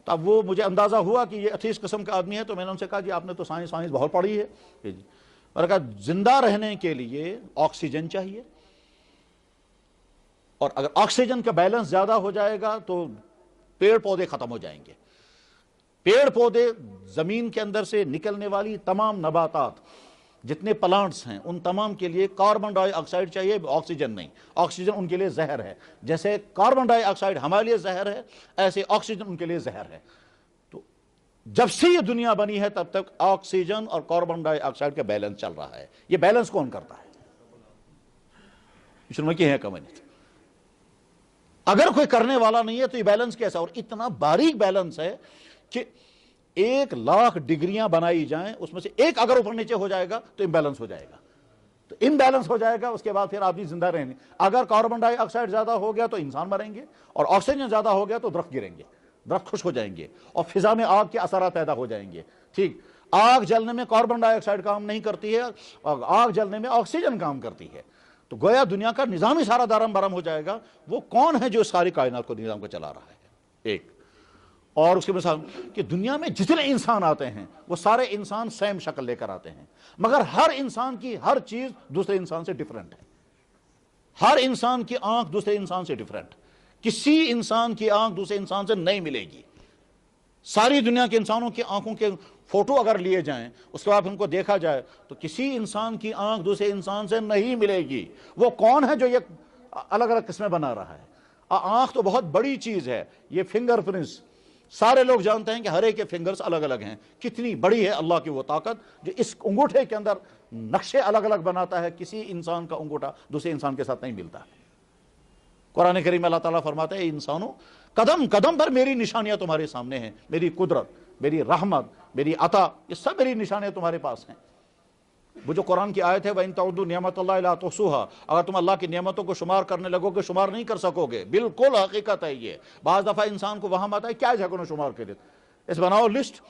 تب وہ مجھے اندازہ ہوا کہ یہ اتھیسٹ قسم کا آدمی ہے، تو میں نے ان سے کہا جی آپ نے تو سائنس بہت پڑھی ہے جی۔ میں نے کہا زندہ رہنے کے لیے آکسیجن چاہیے، اور اگر آکسیجن کا بیلنس زیادہ ہو جائے گا تو پیڑ پودے ختم ہو جائیں گے۔ پیڑ پودے، زمین کے اندر سے نکلنے والی تمام نباتات، جتنے پلانٹس ہیں، ان تمام کے لیے کاربن ڈائی آکسائڈ چاہیے، آکسیجن نہیں۔ آکسیجن ان کے لیے زہر ہے، جیسے کاربن ڈائی آکسائڈ ہمارے لیے زہر ہے، ایسے آکسیجن ان کے لیے زہر ہے۔ تو جب سے یہ دنیا بنی ہے تب تک آکسیجن اور کاربن ڈائی آکسائڈ کا بیلنس چل رہا ہے۔ یہ بیلنس کون کرتا ہے؟ اگر کوئی کرنے والا نہیں ہے تو یہ بیلنس کیسا؟ اور اتنا باریک بیلنس ہے کہ 1,00,000 ڈگریاں بنائی جائیں، اس میں سے ایک اگر اوپر نیچے ہو جائے گا تو امبیلنس ہو جائے گا، تو امبیلنس ہو جائے گا، اس کے بعد پھر آدمی زندہ رہیں گے۔ اگر کاربن ڈائی آکسائڈ زیادہ ہو گیا تو انسان مریں گے، اور آکسیجن زیادہ ہو گیا تو درخت گریں گے، درخت خشک ہو جائیں گے، اور فضا میں آگ کے اثرات پیدا ہو جائیں گے۔ ٹھیک، آگ جلنے میں کاربن ڈائی آکسائڈ کام نہیں کرتی ہے، اور آگ جلنے میں آکسیجن کام کرتی ہے۔ تو گویا دنیا کا نظام ہی سارا دارم برم ہو جائے گا۔ وہ کون ہے جو اس ساری کائنات کو نظام کو چلا رہا ہے؟ ایک اور اس کے مثال کہ دنیا میں جتنے انسان آتے ہیں وہ سارے انسان سیم شکل لے کر آتے ہیں، مگر ہر انسان کی ہر چیز دوسرے انسان سے ڈیفرنٹ ہے۔ ہر انسان کی آنکھ دوسرے انسان سے ڈیفرنٹ، کسی انسان کی آنکھ دوسرے انسان سے نہیں ملے گی۔ ساری دنیا کے انسانوں کی آنکھوں کے فوٹو اگر لیے جائیں، اس کے بعد ان کو دیکھا جائے تو کسی انسان کی آنکھ دوسرے انسان سے نہیں ملے گی۔ وہ کون ہے جو یہ الگ الگ قسمیں بنا رہا ہے؟ آنکھ تو بہت بڑی چیز ہے، یہ فنگر پرنٹس سارے لوگ جانتے ہیں کہ ہر ایک کے فنگرز الگ الگ ہیں۔ کتنی بڑی ہے اللہ کی وہ طاقت جو اس انگوٹھے کے اندر نقشے الگ الگ بناتا ہے، کسی انسان کا انگوٹھا دوسرے انسان کے ساتھ نہیں ملتا۔ قرآن کریم اللہ تعالیٰ فرماتا ہے، انسانوں قدم قدم پر میری نشانیاں تمہارے سامنے ہیں، میری قدرت، میری رحمت، میری عطا، یہ سب میری نشانیاں تمہارے پاس ہیں۔ وہ جو قرآن کی آیت ہے وَإِن تَعُدُّوا نِعْمَتَ اللَّهِ لَا تُحْصُوهَا، اگر تم اللہ کی نعمتوں کو شمار کرنے لگو گے شمار نہیں کر سکو گے۔ بالکل حقیقت ہے یہ۔ بعض دفعہ انسان کو وہم آتا ہے کیا جگہ کو شمار کرے، اس بناؤ لسٹ،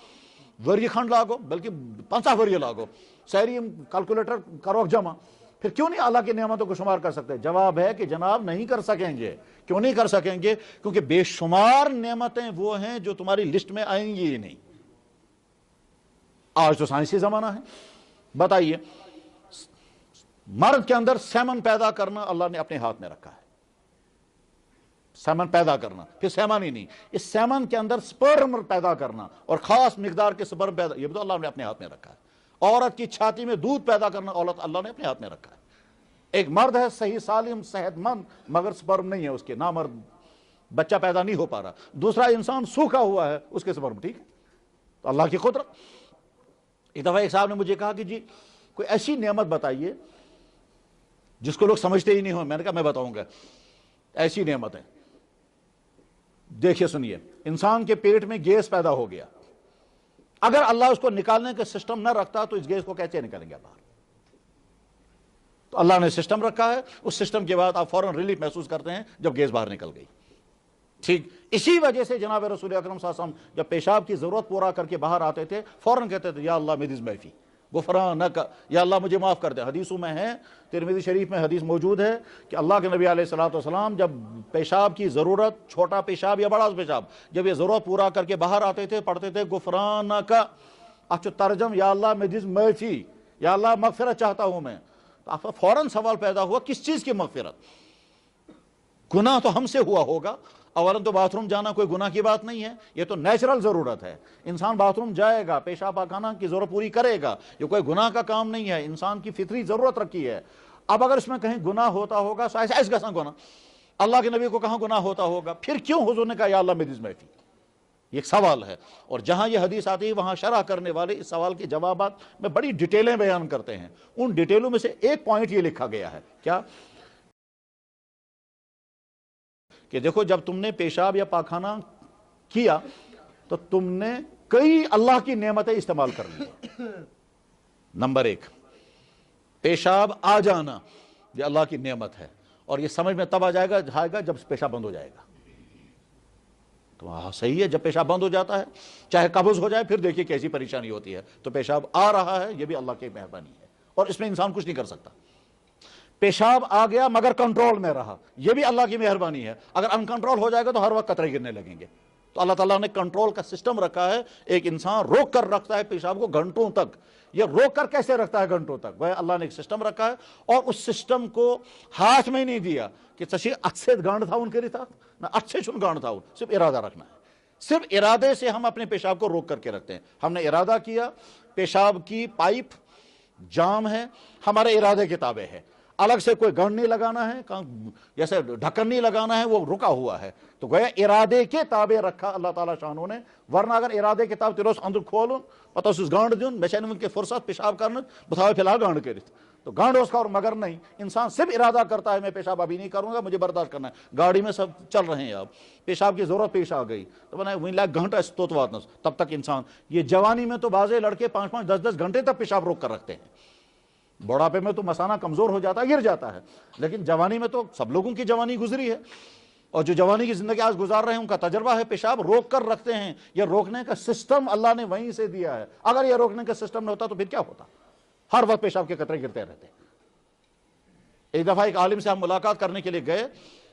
وری کھنڈ لاگو، بلکہ 50 وری لاگو، سہری کیلکولیٹر کرو جمع، پھر کیوں نہیں اللہ کی نعمتوں کو شمار کر سکتے؟ جواب ہے کہ جناب نہیں کر سکیں گے۔ کیوں نہیں کر سکیں گے؟ کیونکہ بے شمار نعمتیں وہ ہیں جو تمہاری لسٹ میں آئیں گی ہی نہیں۔ آج تو سائنسی زمانہ ہے، بتائیے مرد کے اندر سیمن پیدا کرنا اللہ نے اپنے ہاتھ میں رکھا ہے۔ سیمن پیدا کرنا، پھر سیمن ہی نہیں، اس سیمن کے اندر سپرم پیدا کرنا اور خاص مقدار کے سپرم پیدا، یہ بھی تو اللہ نے اپنے ہاتھ میں رکھا ہے۔ عورت کی چھاتی میں دودھ پیدا کرنا اللہ نے اپنے ہاتھ میں رکھا ہے۔ ایک مرد ہے صحیح سالم صحت مند مگر سپرم نہیں ہے اس کے، نامرد، بچہ پیدا نہیں ہو پا رہا۔ دوسرا انسان سوکھا ہوا ہے، اس کے سپرم ٹھیک ہے۔ تو اللہ کی قدرت۔ ایک دفعہ ایک صاحب نے مجھے کہا کہ جی کوئی ایسی نعمت بتائیے جس کو لوگ سمجھتے ہی نہیں ہوں۔ میں نے کہا میں بتاؤں گا ایسی نعمت ہے، دیکھیے سنیے، انسان کے پیٹ میں گیس پیدا ہو گیا، اگر اللہ اس کو نکالنے کا سسٹم نہ رکھتا تو اس گیس کو کیسے نکالیں گے باہر؟ تو اللہ نے سسٹم رکھا ہے، اس سسٹم کے بعد آپ فوراً ریلیف محسوس کرتے ہیں جب گیس باہر نکل گئی. ٹھیک اسی وجہ سے جناب رسول اکرم صلی اللہ علیہ وسلم جب پیشاب کی ضرورت پورا کر کے باہر آتے تھے فوراً کہتے تھے یا اللہ میری معافی غفرانک، یا اللہ مجھے معاف کر دے. حدیثوں میں ہے، ترمذی شریف میں حدیث موجود ہے کہ اللہ کے نبی علیہ الصلوۃ والسلام جب پیشاب کی ضرورت، چھوٹا پیشاب یا بڑا پیشاب، جب یہ ضرورت پورا کر کے باہر آتے تھے پڑھتے تھے غفرانک. اچھا ترجم یا اللہ میری معافی، یا اللہ مغفرت چاہتا ہوں میں. تو آپ کا فوراً سوال پیدا ہوا کس چیز کی مغفرت؟ گناہ تو ہم سے ہوا ہوگا. اولاً تو باتھ روم جانا کوئی گناہ کی بات نہیں ہے، یہ تو نیچرل ضرورت ہے. انسان باتھ روم جائے گا، پیشاب پاخانہ کی ضرورت پوری کرے گا، یہ کوئی گناہ کا کام نہیں ہے، انسان کی فطری ضرورت رکھی ہے. اب اگر اس میں کہیں گناہ ہوتا ہوگا تو ایسا کیسا گناہ؟ اللہ کے نبی کو کہاں گناہ ہوتا ہوگا؟ پھر کیوں حضور نے کہا یا اللہ میری معافی؟ یہ ایک سوال ہے، اور جہاں یہ حدیث آتی ہے وہاں شرح کرنے والے اس سوال کے جوابات میں بڑی ڈیٹیلیں بیان کرتے ہیں. ان ڈیٹیلوں میں سے ایک پوائنٹ یہ لکھا گیا ہے کیا کہ دیکھو جب تم نے پیشاب یا پاخانہ کیا تو تم نے کئی اللہ کی نعمتیں استعمال کر لی. نمبر ایک، پیشاب آ جانا یہ اللہ کی نعمت ہے، اور یہ سمجھ میں تب آ جائے گا جب پیشاب بند ہو جائے گا. تو صحیح ہے، جب پیشاب بند ہو جاتا ہے چاہے قبض ہو جائے پھر دیکھیے کیسی پریشانی ہوتی ہے. تو پیشاب آ رہا ہے یہ بھی اللہ کی مہربانی ہے، اور اس میں انسان کچھ نہیں کر سکتا. پیشاب آ گیا مگر کنٹرول میں رہا، یہ بھی اللہ کی مہربانی ہے. اگر ان کنٹرول ہو جائے گا تو ہر وقت قطرے گرنے لگیں گے. تو اللہ تعالیٰ نے کنٹرول کا سسٹم رکھا ہے. ایک انسان روک کر رکھتا ہے پیشاب کو گھنٹوں تک. یہ روک کر کیسے رکھتا ہے گھنٹوں تک؟ وہ اللہ نے ایک سسٹم رکھا ہے، اور اس سسٹم کو ہاتھ میں نہیں دیا کہ چشی اچھے گانڈ تھا ان کے رہتا نہ اچھے چن گانڈ تھا. صرف ارادہ رکھنا ہے. صرف ارادے سے ہم اپنے پیشاب کو روک کر کے رکھتے ہیں. ہم نے ارادہ کیا، پیشاب کی پائپ جام ہے، ہمارے ارادے کے تابع ہے. الگ سے کوئی گنڈ نہیں لگانا ہے، جیسے ڈھکن نہیں لگانا ہے، وہ رکا ہوا ہے. تو گویا ارادے کے تابع رکھا اللہ تعالیٰ شانوں نے. ورنہ اگر ارادے کے تابع تیروس اندر کھولن پتہ اس گانڈ دیون بچن ان کے فرصت پیشاب کرنا بتاؤ فی الحال گانڈ کرت تو گانڈ اس کا. اور مگر نہیں، انسان صرف ارادہ کرتا ہے میں پیشاب ابھی نہیں کروں گا، مجھے برداشت کرنا ہے. گاڑی میں سب چل رہے ہیں، اب پیشاب کی ضرورت پیش آ گئی تو بنا وہیں لاکھ گھنٹہ تو واتنس تب تک انسان. یہ جوانی میں تو بعض لڑکے 5-5 10-10 گھنٹے تک پیشاب روک کر رکھتے ہیں. بڑھاپے میں تو مسانہ کمزور ہو جاتا ہے، گر جاتا ہے، لیکن جوانی میں تو سب لوگوں کی جوانی گزری ہے. اور جو جوانی کی زندگی آج گزار رہے ہیں ان کا تجربہ ہے پیشاب روک کر رکھتے ہیں. یہ روکنے کا سسٹم اللہ نے وہیں سے دیا ہے. اگر یہ روکنے کا سسٹم نہ ہوتا تو پھر کیا ہوتا؟ ہر وقت پیشاب کے قطرے گرتے رہتے. ایک دفعہ ایک عالم سے ہم ملاقات کرنے کے لیے گئے،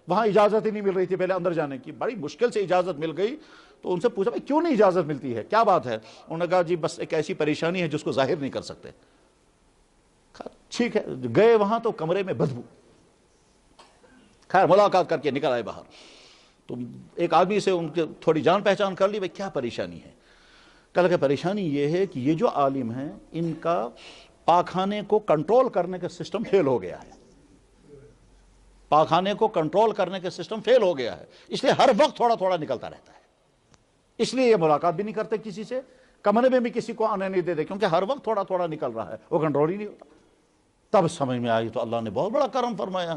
وہاں اجازت ہی نہیں مل رہی تھی پہلے اندر جانے کی. بڑی مشکل سے اجازت مل گئی. تو ان سے پوچھا بھائی کیوں نہیں اجازت ملتی ہے، کیا بات ہے؟ انہوں نے کہا جی بس ایک ایسی پریشانی ہے جس کو ظاہر نہیں کر سکتے. ٹھیک ہے، گئے وہاں تو کمرے میں بدبو. خیر ملاقات کر کے نکل آئے باہر. تو ایک آدمی سے ان کے تھوڑی جان پہچان کر لی، بھائی کیا پریشانی ہے؟ کہا کہ پریشانی یہ ہے کہ یہ جو عالم ہیں ان کا پاخانے کو کنٹرول کرنے کا سسٹم فیل ہو گیا ہے. پاخانے کو کنٹرول کرنے کا سسٹم فیل ہو گیا ہے، اس لیے ہر وقت تھوڑا تھوڑا نکلتا رہتا ہے. اس لیے یہ ملاقات بھی نہیں کرتے کسی سے، کمرے میں بھی کسی کو آنے نہیں دیتے، کیونکہ ہر وقت تھوڑا تھوڑا نکل رہا ہے، وہ کنٹرول ہی نہیں ہوتا. تب سمجھ میں آئی تو اللہ نے بہت بڑا کرم فرمایا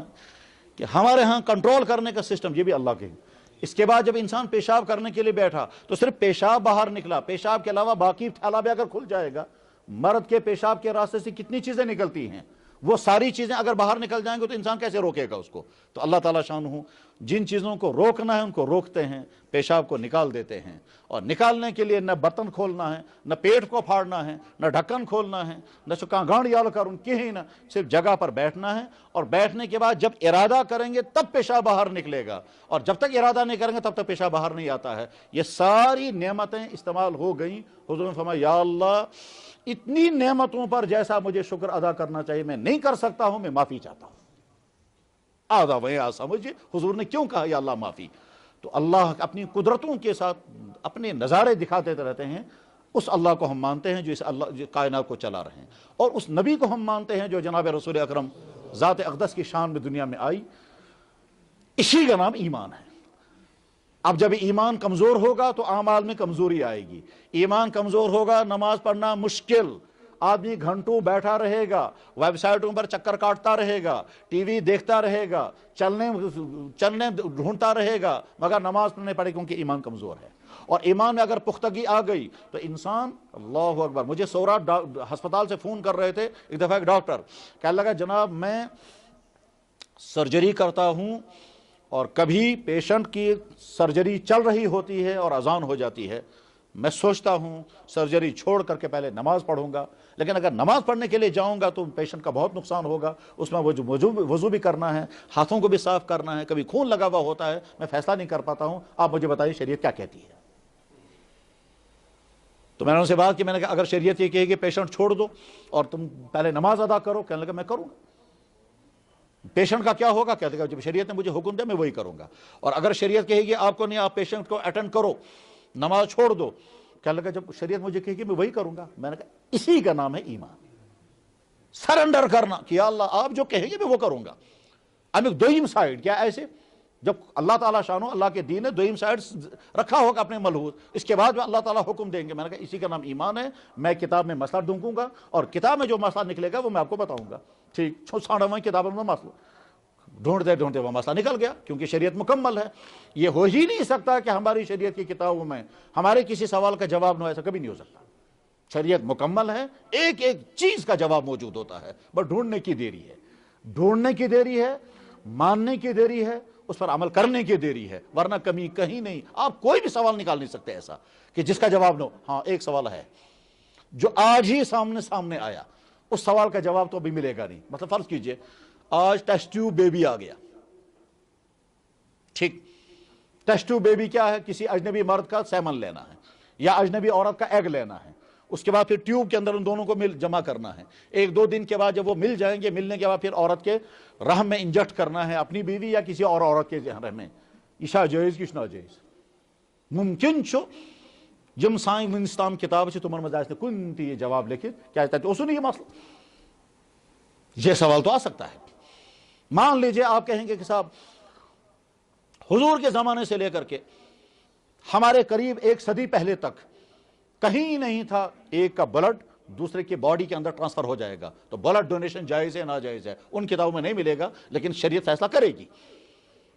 کہ ہمارے ہاں کنٹرول کرنے کا سسٹم یہ بھی اللہ کے. اس کے بعد جب انسان پیشاب کرنے کے لیے بیٹھا تو صرف پیشاب باہر نکلا، پیشاب کے علاوہ باقی تھیلا بھی اگر کھل جائے گا، مرد کے پیشاب کے راستے سے کتنی چیزیں نکلتی ہیں، وہ ساری چیزیں اگر باہر نکل جائیں گے تو انسان کیسے روکے گا اس کو؟ تو اللہ تعالیٰ شان ہوں جن چیزوں کو روکنا ہے ان کو روکتے ہیں، پیشاب کو نکال دیتے ہیں. اور نکالنے کے لیے نہ برتن کھولنا ہے، نہ پیٹ کو پھاڑنا ہے، نہ ڈھکن کھولنا ہے، نہ چکاں گانڈ یال کر ان کی ہی نہ، صرف جگہ پر بیٹھنا ہے. اور بیٹھنے کے بعد جب ارادہ کریں گے تب پیشاب باہر نکلے گا، اور جب تک ارادہ نہیں کریں گے تب تک پیشاب باہر نہیں آتا ہے. یہ ساری نعمتیں استعمال ہو گئیں. حضور نے فرمایا یا اللہ اتنی نعمتوں پر جیسا مجھے شکر ادا کرنا چاہیے میں نہیں کر سکتا ہوں، میں معافی چاہتا ہوں. آدھا وہیں سمجھے حضور نے کیوں کہا یا اللہ معافی. تو اللہ اپنی قدرتوں کے ساتھ اپنے نظارے دکھاتے رہتے ہیں. اس اللہ کو ہم مانتے ہیں جو اس اللہ جو کائنات کو چلا رہے ہیں، اور اس نبی کو ہم مانتے ہیں جو جناب رسول اکرم ذات اقدس کی شان میں دنیا میں آئی. اسی کا نام ایمان ہے. اب جب ایمان کمزور ہوگا تو اعمال میں کمزوری آئے گی. ایمان کمزور ہوگا نماز پڑھنا مشکل، آدمی گھنٹوں بیٹھا رہے گا، ویب سائٹوں پر چکر کاٹتا رہے گا، ٹی وی دیکھتا رہے گا، چلنے ڈھونڈتا رہے گا، مگر نماز نہیں پڑھے کیونکہ ایمان کمزور ہے. اور ایمان میں اگر پختگی آ گئی تو انسان، اللہ اکبر، مجھے سورات ہسپتال سے فون کر رہے تھے ایک دفعہ، ایک ڈاکٹر کہنے لگا جناب میں سرجری کرتا ہوں اور کبھی پیشنٹ کی سرجری چل رہی ہوتی ہے اور اذان ہو جاتی ہے، میں سوچتا ہوں سرجری چھوڑ کر کے پہلے نماز پڑھوں گا، لیکن اگر نماز پڑھنے کے لیے جاؤں گا تو پیشنٹ کا بہت نقصان ہوگا، اس میں وضو بھی کرنا ہے، ہاتھوں کو بھی صاف کرنا ہے، کبھی خون لگا ہوا ہوتا ہے، میں فیصلہ نہیں کر پاتا ہوں، آپ مجھے بتائیے شریعت کیا کہتی ہے؟ تو میں نے ان سے بات کی، میں نے کہا اگر شریعت یہ کہے کہ پیشنٹ چھوڑ دو اور تم پہلے نماز ادا کرو، کہنے لگا میں کروں گا۔ پیشنٹ کا کیا ہوگا؟ کہتے ہیں جب شریعت نے مجھے حکم دیا میں وہی کروں گا، اور اگر شریعت کہے گی آپ کو نہیں، آپ پیشنٹ کو اٹینڈ کرو، نماز چھوڑ دو، کہنے لگا جب شریعت مجھے کہے گی میں وہی کروں گا۔ میں نے کہا اسی کا نام ہے ایمان، سرنڈر کرنا کہ یا اللہ آپ جو کہیں گے میں وہ کروں گا۔ اب ایک دوئم سائیڈ کیا ایسے جب اللہ تعالیٰ شانو، اللہ کے دین نے دوئم سائیڈ رکھا ہوگا اپنے ملحوظ، اس کے بعد میں اللہ تعالیٰ حکم دیں گے، میں نے کہا اسی کا نام ایمان ہے۔ میں کتاب میں مسئلہ ڈھونڈوں گا اور کتاب میں جو مسئلہ نکلے گا وہ میں آپ کو بتاؤں گا، ٹھیک 96 کتابوں میں مسئلہ ڈھونڈتے وہ مسئلہ نکل گیا، کیونکہ شریعت مکمل ہے۔ یہ ہو ہی نہیں سکتا کہ ہماری شریعت کی کتابوں میں ہمارے کسی سوال کا جواب نہ ہو، ایسا کبھی نہیں ہو سکتا۔ شریعت مکمل ہے، ایک ایک چیز کا جواب موجود ہوتا ہے، بس ڈھونڈنے کی دیری ہے، ڈھونڈنے کی دیری ہے، ماننے کی دیری ہے، اس پر عمل کرنے کی دیری ہے، ورنہ کمی کہیں نہیں۔ آپ کوئی بھی سوال نکال نہیں سکتے ایسا کہ جس کا جواب نہ ہو۔ ہاں ایک سوال ہے جو آج ہی سامنے آیا، اس سوال کا جواب تو ابھی ملے گا نہیں۔ مطلب فرض کیجئے آج ٹیسٹ ٹیوب بیبی آ گیا، ٹھیک، ٹیسٹ ٹیوب بیبی کیا ہے؟ کسی اجنبی مرد کا سیمن لینا ہے یا اجنبی عورت کا ایگ لینا ہے، اس کے بعد پھر ٹیوب کے اندر ان دونوں کو جمع کرنا ہے، ایک دو دن کے بعد جب وہ مل جائیں گے، ملنے کے بعد پھر عورت کے رحم میں انجیکٹ کرنا ہے، اپنی بیوی یا کسی اور عورت کے رحم میں۔ یہ جائز کس ناجائز؟ ممکن چھو یم سائن ونستان کتاب سے تمہر مزاج نے کن تی یہ جواب لکھے کیا چاہتے ہو سنی یہ مسئلہ؟ یہ سوال تو آ سکتا ہے۔ مان لیجئے آپ کہیں گے کہ صاحب حضور کے زمانے سے لے کر کے ہمارے قریب 1 صدی پہلے تک کہیں نہیں تھا ایک کا بلڈ دوسرے کی باڈی کے اندر ٹرانسفر ہو جائے گا، تو بلڈ ڈونیشن جائز ہے ناجائز ہے؟ ان کتابوں میں نہیں ملے گا، لیکن شریعت فیصلہ کرے گی۔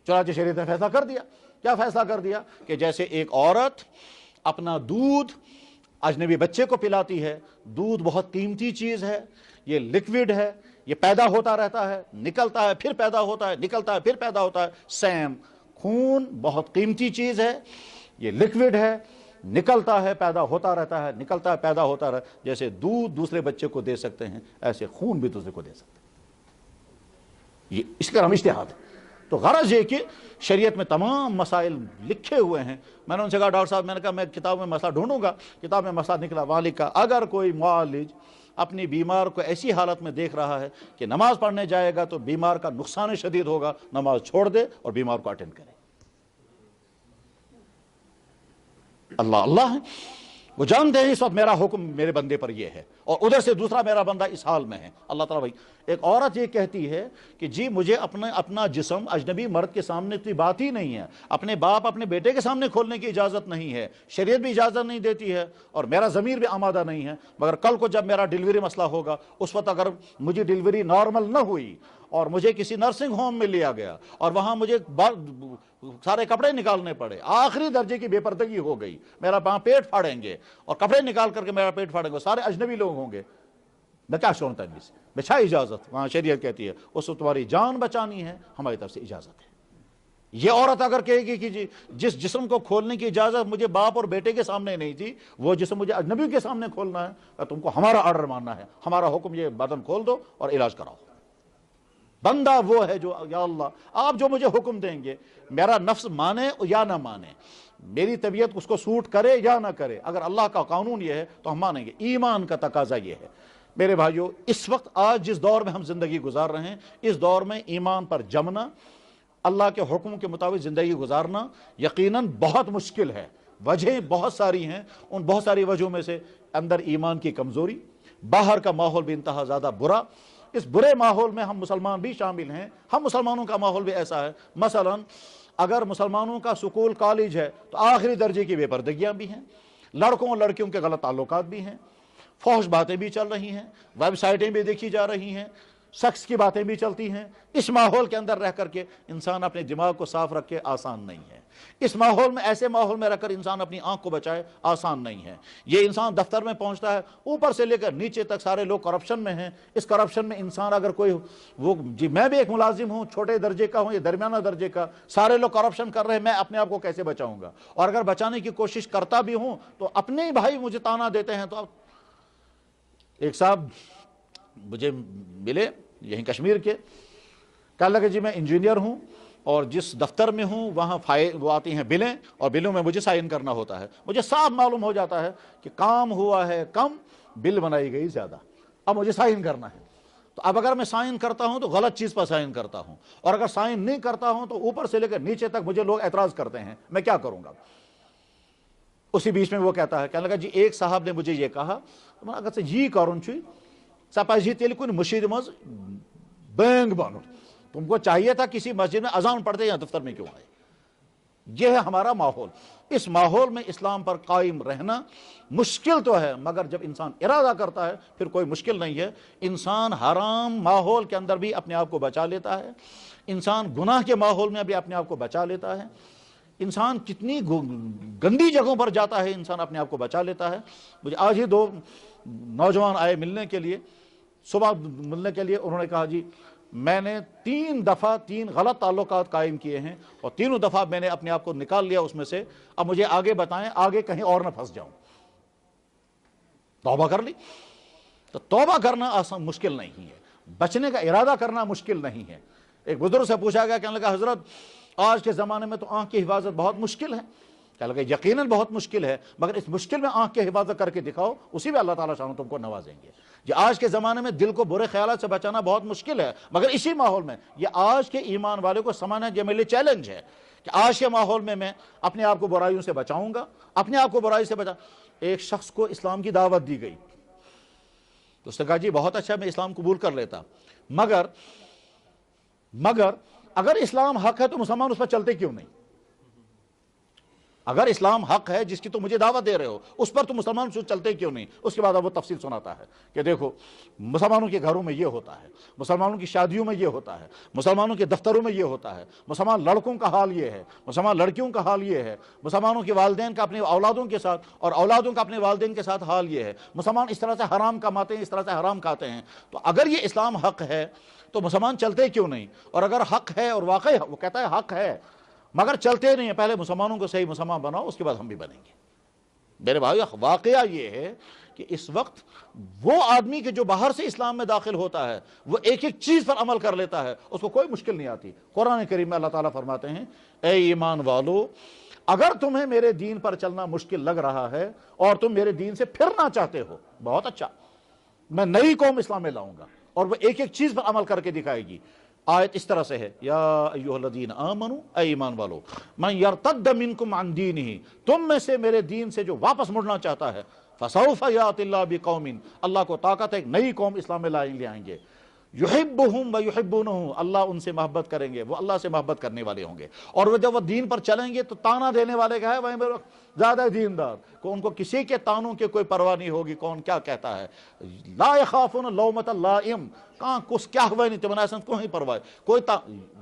چنانچہ شریعت نے فیصلہ کر دیا۔ کیا فیصلہ کر دیا؟ کہ جیسے ایک عورت اپنا دودھ اجنبی بچے کو پلاتی ہے، دودھ بہت قیمتی چیز ہے، یہ لیکوڈ ہے، یہ پیدا ہوتا رہتا ہے، نکلتا ہے پھر پیدا ہوتا ہے، نکلتا ہے پھر پیدا ہوتا ہے، سیم خون بہت قیمتی چیز ہے، یہ لیکوڈ ہے، نکلتا ہے پیدا ہوتا رہتا ہے، نکلتا ہے پیدا ہوتا رہتا ہے۔ جیسے دودھ دوسرے بچے کو دے سکتے ہیں، ایسے خون بھی دوسرے کو دے سکتے ہیں۔ یہ اس کا ہم اجتہاد ہے۔ تو غرض یہ کہ شریعت میں تمام مسائل لکھے ہوئے ہیں۔ میں نے ان سے کہا ڈاکٹر صاحب، میں نے کہا میں کتاب میں مسئلہ ڈھونڈوں گا، کتاب میں مسئلہ نکلا والد کا، اگر کوئی معالج اپنی بیمار کو ایسی حالت میں دیکھ رہا ہے کہ نماز پڑھنے جائے گا تو بیمار کا نقصان شدید ہوگا، نماز چھوڑ دے اور بیمار کو اٹینڈ کرے۔ اللہ اللہ ہے، وہ جانتے ہیں اس وقت میرا حکم میرے بندے پر یہ ہے، اور ادھر سے دوسرا میرا بندہ اس حال میں ہے۔ اللہ تعالیٰ بھائی، ایک عورت یہ کہتی ہے کہ جی مجھے اپنا جسم اجنبی مرد کے سامنے تو بات ہی نہیں ہے، اپنے باپ اپنے بیٹے کے سامنے کھولنے کی اجازت نہیں ہے، شریعت بھی اجازت نہیں دیتی ہے، اور میرا ضمیر بھی آمادہ نہیں ہے، مگر کل کو جب میرا ڈیلیوری مسئلہ ہوگا، اس وقت اگر مجھے ڈیلیوری نارمل نہ ہوئی اور مجھے کسی نرسنگ ہوم میں لیا گیا اور وہاں مجھے سارے کپڑے نکالنے پڑے، آخری درجے کی بے پردگی ہو گئی، میرا وہاں پیٹ پھاڑیں گے اور کپڑے نکال کر کے میرا پیٹ پھاڑیں گے، سارے اجنبی لوگ ہوں گے، میں کیا سنتا ہے؟ بچھا اجازت، وہاں شریعت کہتی ہے اس وقت تمہاری جان بچانی ہے، ہماری طرف سے اجازت ہے۔ یہ عورت اگر کہے گی کہ جی جس جسم کو کھولنے کی اجازت مجھے باپ اور بیٹے کے سامنے نہیں تھی، وہ جسم مجھے اجنبی کے سامنے کھولنا ہے، تم کو ہمارا آرڈر ماننا ہے، ہمارا حکم یہ بدن کھول دو اور علاج کراؤ۔ بندہ وہ ہے جو یا اللہ آپ جو مجھے حکم دیں گے، میرا نفس مانے یا نہ مانے، میری طبیعت اس کو سوٹ کرے یا نہ کرے، اگر اللہ کا قانون یہ ہے تو ہم مانیں گے۔ ایمان کا تقاضا یہ ہے میرے بھائیو، اس وقت آج جس دور میں ہم زندگی گزار رہے ہیں، اس دور میں ایمان پر جمنا، اللہ کے حکم کے مطابق زندگی گزارنا یقیناً بہت مشکل ہے۔ وجہیں بہت ساری ہیں، ان بہت ساری وجہوں میں سے اندر ایمان کی کمزوری، باہر کا ماحول بھی انتہا زیادہ برا، اس برے ماحول میں ہم مسلمان بھی شامل ہیں، ہم مسلمانوں کا ماحول بھی ایسا ہے، مثلا اگر مسلمانوں کا سکول کالج ہے تو آخری درجے کی بے پردگیاں بھی ہیں، لڑکوں اور لڑکیوں کے غلط تعلقات بھی ہیں، فحش باتیں بھی چل رہی ہیں، ویب سائٹیں بھی دیکھی جا رہی ہیں، شخص کی باتیں بھی چلتی ہیں. اس ماحول کے اندر رہ کر کے انسان اپنے دماغ کو صاف رکھے آسان نہیں ہے. اس ماحول میں ایسے ماحول میں رہ کر انسان اپنی آنکھ کو بچائے آسان نہیں ہے. یہ انسان دفتر میں پہنچتا ہے, اوپر سے لے کر نیچے تک سارے لوگ کرپشن میں ہیں. اس کرپشن میں انسان اگر کوئی وہ جی میں بھی ایک ملازم ہوں, چھوٹے درجے کا ہوں یا درمیانہ درجے کا, سارے لوگ کرپشن کر رہے ہیں, میں اپنے آپ کو کیسے بچاؤں گا؟ اور اگر بچانے کی کوشش کرتا بھی ہوں تو اپنے ہی بھائی مجھے تانا دیتے ہیں. تو ایک صاحب مجھے ملے یہیں کشمیر کے, کہنے لگے جی میں انجینئر ہوں اور جس دفتر میں ہوں وہاں وہ آتی ہیں بلیں, اور بلوں میں مجھے سائن کرنا ہوتا ہے. مجھے صاف معلوم ہو جاتا ہے کہ کام ہوا ہے کم, بل بنائی گئی زیادہ, اب مجھے سائن کرنا ہے. تو اب اگر میں سائن کرتا ہوں تو غلط چیز پر سائن کرتا ہوں, اور اگر سائن نہیں کرتا ہوں تو اوپر سے لے کر نیچے تک مجھے لوگ اعتراض کرتے ہیں, میں کیا کروں گا؟ اسی بیچ میں وہ کہتا ہے, کہنے لگا جی ایک صاحب نے مجھے یہ کہا, اگر سے یہ کرن ثپی تیل کن مشید مز بینگ بن, تم کو چاہیے تھا کسی مسجد میں اذان پڑھتے یا دفتر میں کیوں آئے؟ یہ ہے ہمارا ماحول. اس ماحول میں اسلام پر قائم رہنا مشکل تو ہے, مگر جب انسان ارادہ کرتا ہے پھر کوئی مشکل نہیں ہے. انسان حرام ماحول کے اندر بھی اپنے آپ کو بچا لیتا ہے, انسان گناہ کے ماحول میں بھی اپنے آپ کو بچا لیتا ہے, انسان کتنی گندی جگہوں پر جاتا ہے انسان اپنے آپ کو بچا لیتا ہے. مجھے آج ہی 2 نوجوان آئے ملنے کے لیے, صبح ملنے کے لیے. انہوں نے کہا جی میں نے 3 دفعہ 3 غلط تعلقات قائم کیے ہیں اور تینوں دفعہ میں نے اپنے آپ کو نکال لیا اس میں سے, اب مجھے آگے بتائیں آگے کہیں اور نہ پھنس جاؤں. توبہ کر لی. تو توبہ کرنا آسان مشکل نہیں ہے, بچنے کا ارادہ کرنا مشکل نہیں ہے. ایک بزرگ سے پوچھا گیا, کہنے لگا حضرت آج کے زمانے میں تو آنکھ کی حفاظت بہت مشکل ہے. کہنے لگا یقیناً بہت مشکل ہے, مگر اس مشکل میں آنکھ کی حفاظت کر کے دکھاؤ, اسی میں اللہ تعالیٰ شان تم کو نوازیں گے. یہ آج کے زمانے میں دل کو برے خیالات سے بچانا بہت مشکل ہے, مگر اسی ماحول میں یہ آج کے ایمان والے کو سمجھنا یہ میرے لیے چیلنج ہے کہ آج کے ماحول میں میں اپنے آپ کو برائیوں سے بچاؤں گا, اپنے آپ کو برائی سے بچا. ایک شخص کو اسلام کی دعوت دی گئی تو اس نے کہا جی بہت اچھا میں اسلام قبول کر لیتا, مگر اگر اسلام حق ہے تو مسلمان اس پر چلتے کیوں نہیں؟ اگر اسلام حق ہے جس کی تو مجھے دعوت دے رہے ہو اس پر تو مسلمان چلتے کیوں نہیں؟ اس کے بعد اب وہ تفصیل سناتا ہے کہ دیکھو مسلمانوں کے گھروں میں یہ ہوتا ہے, مسلمانوں کی شادیوں میں یہ ہوتا ہے, مسلمانوں کے دفتروں میں یہ ہوتا ہے, مسلمان لڑکوں کا حال یہ ہے, مسلمان لڑکیوں کا حال یہ ہے, مسلمانوں کے والدین کا اپنے اولادوں کے ساتھ اور اولادوں کا اپنے والدین کے ساتھ حال یہ ہے, مسلمان اس طرح سے حرام کماتے ہیں, اس طرح سے حرام کھاتے ہیں. تو اگر یہ اسلام حق ہے تو مسلمان چلتے کیوں نہیں؟ اور اگر حق ہے اور واقعی وہ کہتا ہے حق ہے مگر چلتے نہیں ہیں, پہلے مسلمانوں کو صحیح مسلمان بناؤ اس کے بعد ہم بھی بنیں گے. میرے بھائی واقعہ یہ ہے کہ اس وقت وہ آدمی کے جو باہر سے اسلام میں داخل ہوتا ہے وہ ایک ایک چیز پر عمل کر لیتا ہے, اس کو کوئی مشکل نہیں آتی. قرآن کریم میں اللہ تعالیٰ فرماتے ہیں اے ایمان والو اگر تمہیں میرے دین پر چلنا مشکل لگ رہا ہے اور تم میرے دین سے پھرنا چاہتے ہو, بہت اچھا, میں نئی قوم اسلام میں لاؤں گا اور وہ ایک ایک چیز پر عمل کر کے دکھائے گی. آیت اس طرح سے ہے یا ایھا الذین آمنوا, اے ایمان والو, من یرتد منکم عن دینہ, تم میں سے میرے دین سے جو واپس مڑنا چاہتا ہے, فسوف یأتی اللہ بقوم, اللہ کو طاقت ہے ایک نئی قوم اسلام میں لے آئیں گے, یحبہم ویحبونہ, اللہ ان سے محبت کریں گے, وہ اللہ سے محبت کرنے والے ہوں گے. اور وہ جب وہ دین پر چلیں گے تو تانا دینے والے کا ہے وہیں زیادہ دیندار کو, ان کو کسی کے تانوں کے کوئی پرواہ نہیں ہوگی, کون کیا کہتا ہے. لا یخافون لومۃ لائم, کہاں کس کیا ہوا نہیں تمہیں ایسا کوئی پرواہ کوئی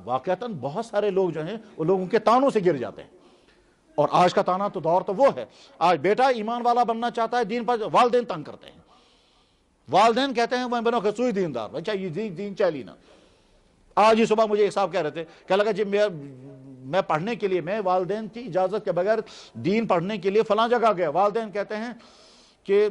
واقعتاً بہت سارے لوگ جو ہیں وہ لوگوں کے تانوں سے گر جاتے ہیں. اور آج کا تانا تو دور تو وہ ہے, آج بیٹا ایمان والا بننا چاہتا ہے دین پر, والدین تنگ کرتے ہیں, والدین کہتے ہیں میں بنو خصوصی دیندار, بچہ یہ دین چلی نا. آج ہی صبح مجھے ایک صاحب کہہ رہے تھے, کہنے لگا جی میں پڑھنے کے لیے, میں والدین کی اجازت کے بغیر دین پڑھنے کے لیے فلاں جگہ گیا, والدین کہتے ہیں کہ